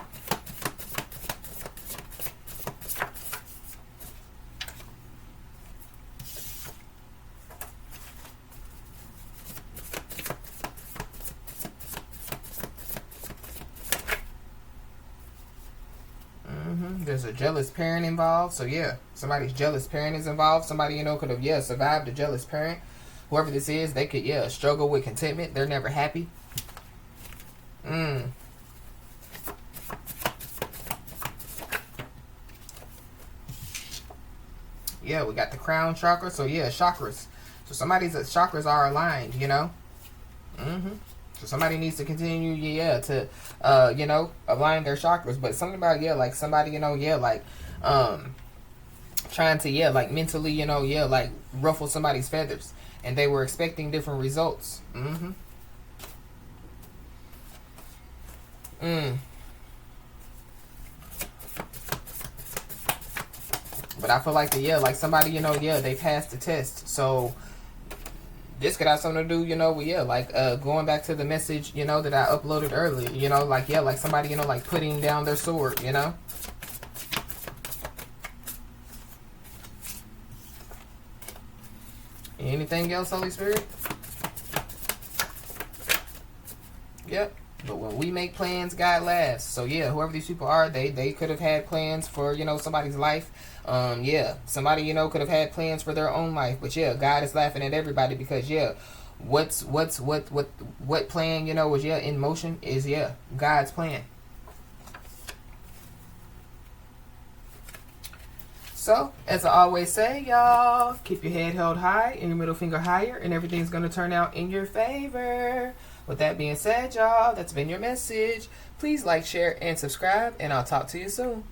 There's a jealous parent involved. So yeah, somebody's jealous parent is involved. Somebody, you know, could have, yeah, survived a jealous parent. Whoever this is, they could, yeah, struggle with contentment. They're never happy. Yeah, we got the crown chakra. So yeah, chakras. So somebody's chakras are aligned, you know. So somebody needs to continue, yeah, to, you know, align their chakras. But something about, yeah, like somebody, you know, yeah, like, trying to, yeah, like mentally, you know, yeah, like ruffle somebody's feathers. And they were expecting different results. But I feel like, yeah, like somebody, you know, yeah, they passed the test. So this could have something to do, you know, with, yeah, like going back to the message, you know, that I uploaded earlier, you know, like, yeah, like somebody, you know, like putting down their sword, you know. Anything else, Holy Spirit? Yep. But when we make plans, God laughs. So yeah, whoever these people are, they could have had plans for, you know, somebody's life. Yeah, somebody, you know, could have had plans for their own life. But yeah, God is laughing at everybody because, yeah, what plan, you know, was, yeah, in motion is, yeah, God's plan. So, as I always say, y'all, keep your head held high and your middle finger higher, and everything's going to turn out in your favor. With that being said, y'all, that's been your message. Please like, share, and subscribe, and I'll talk to you soon.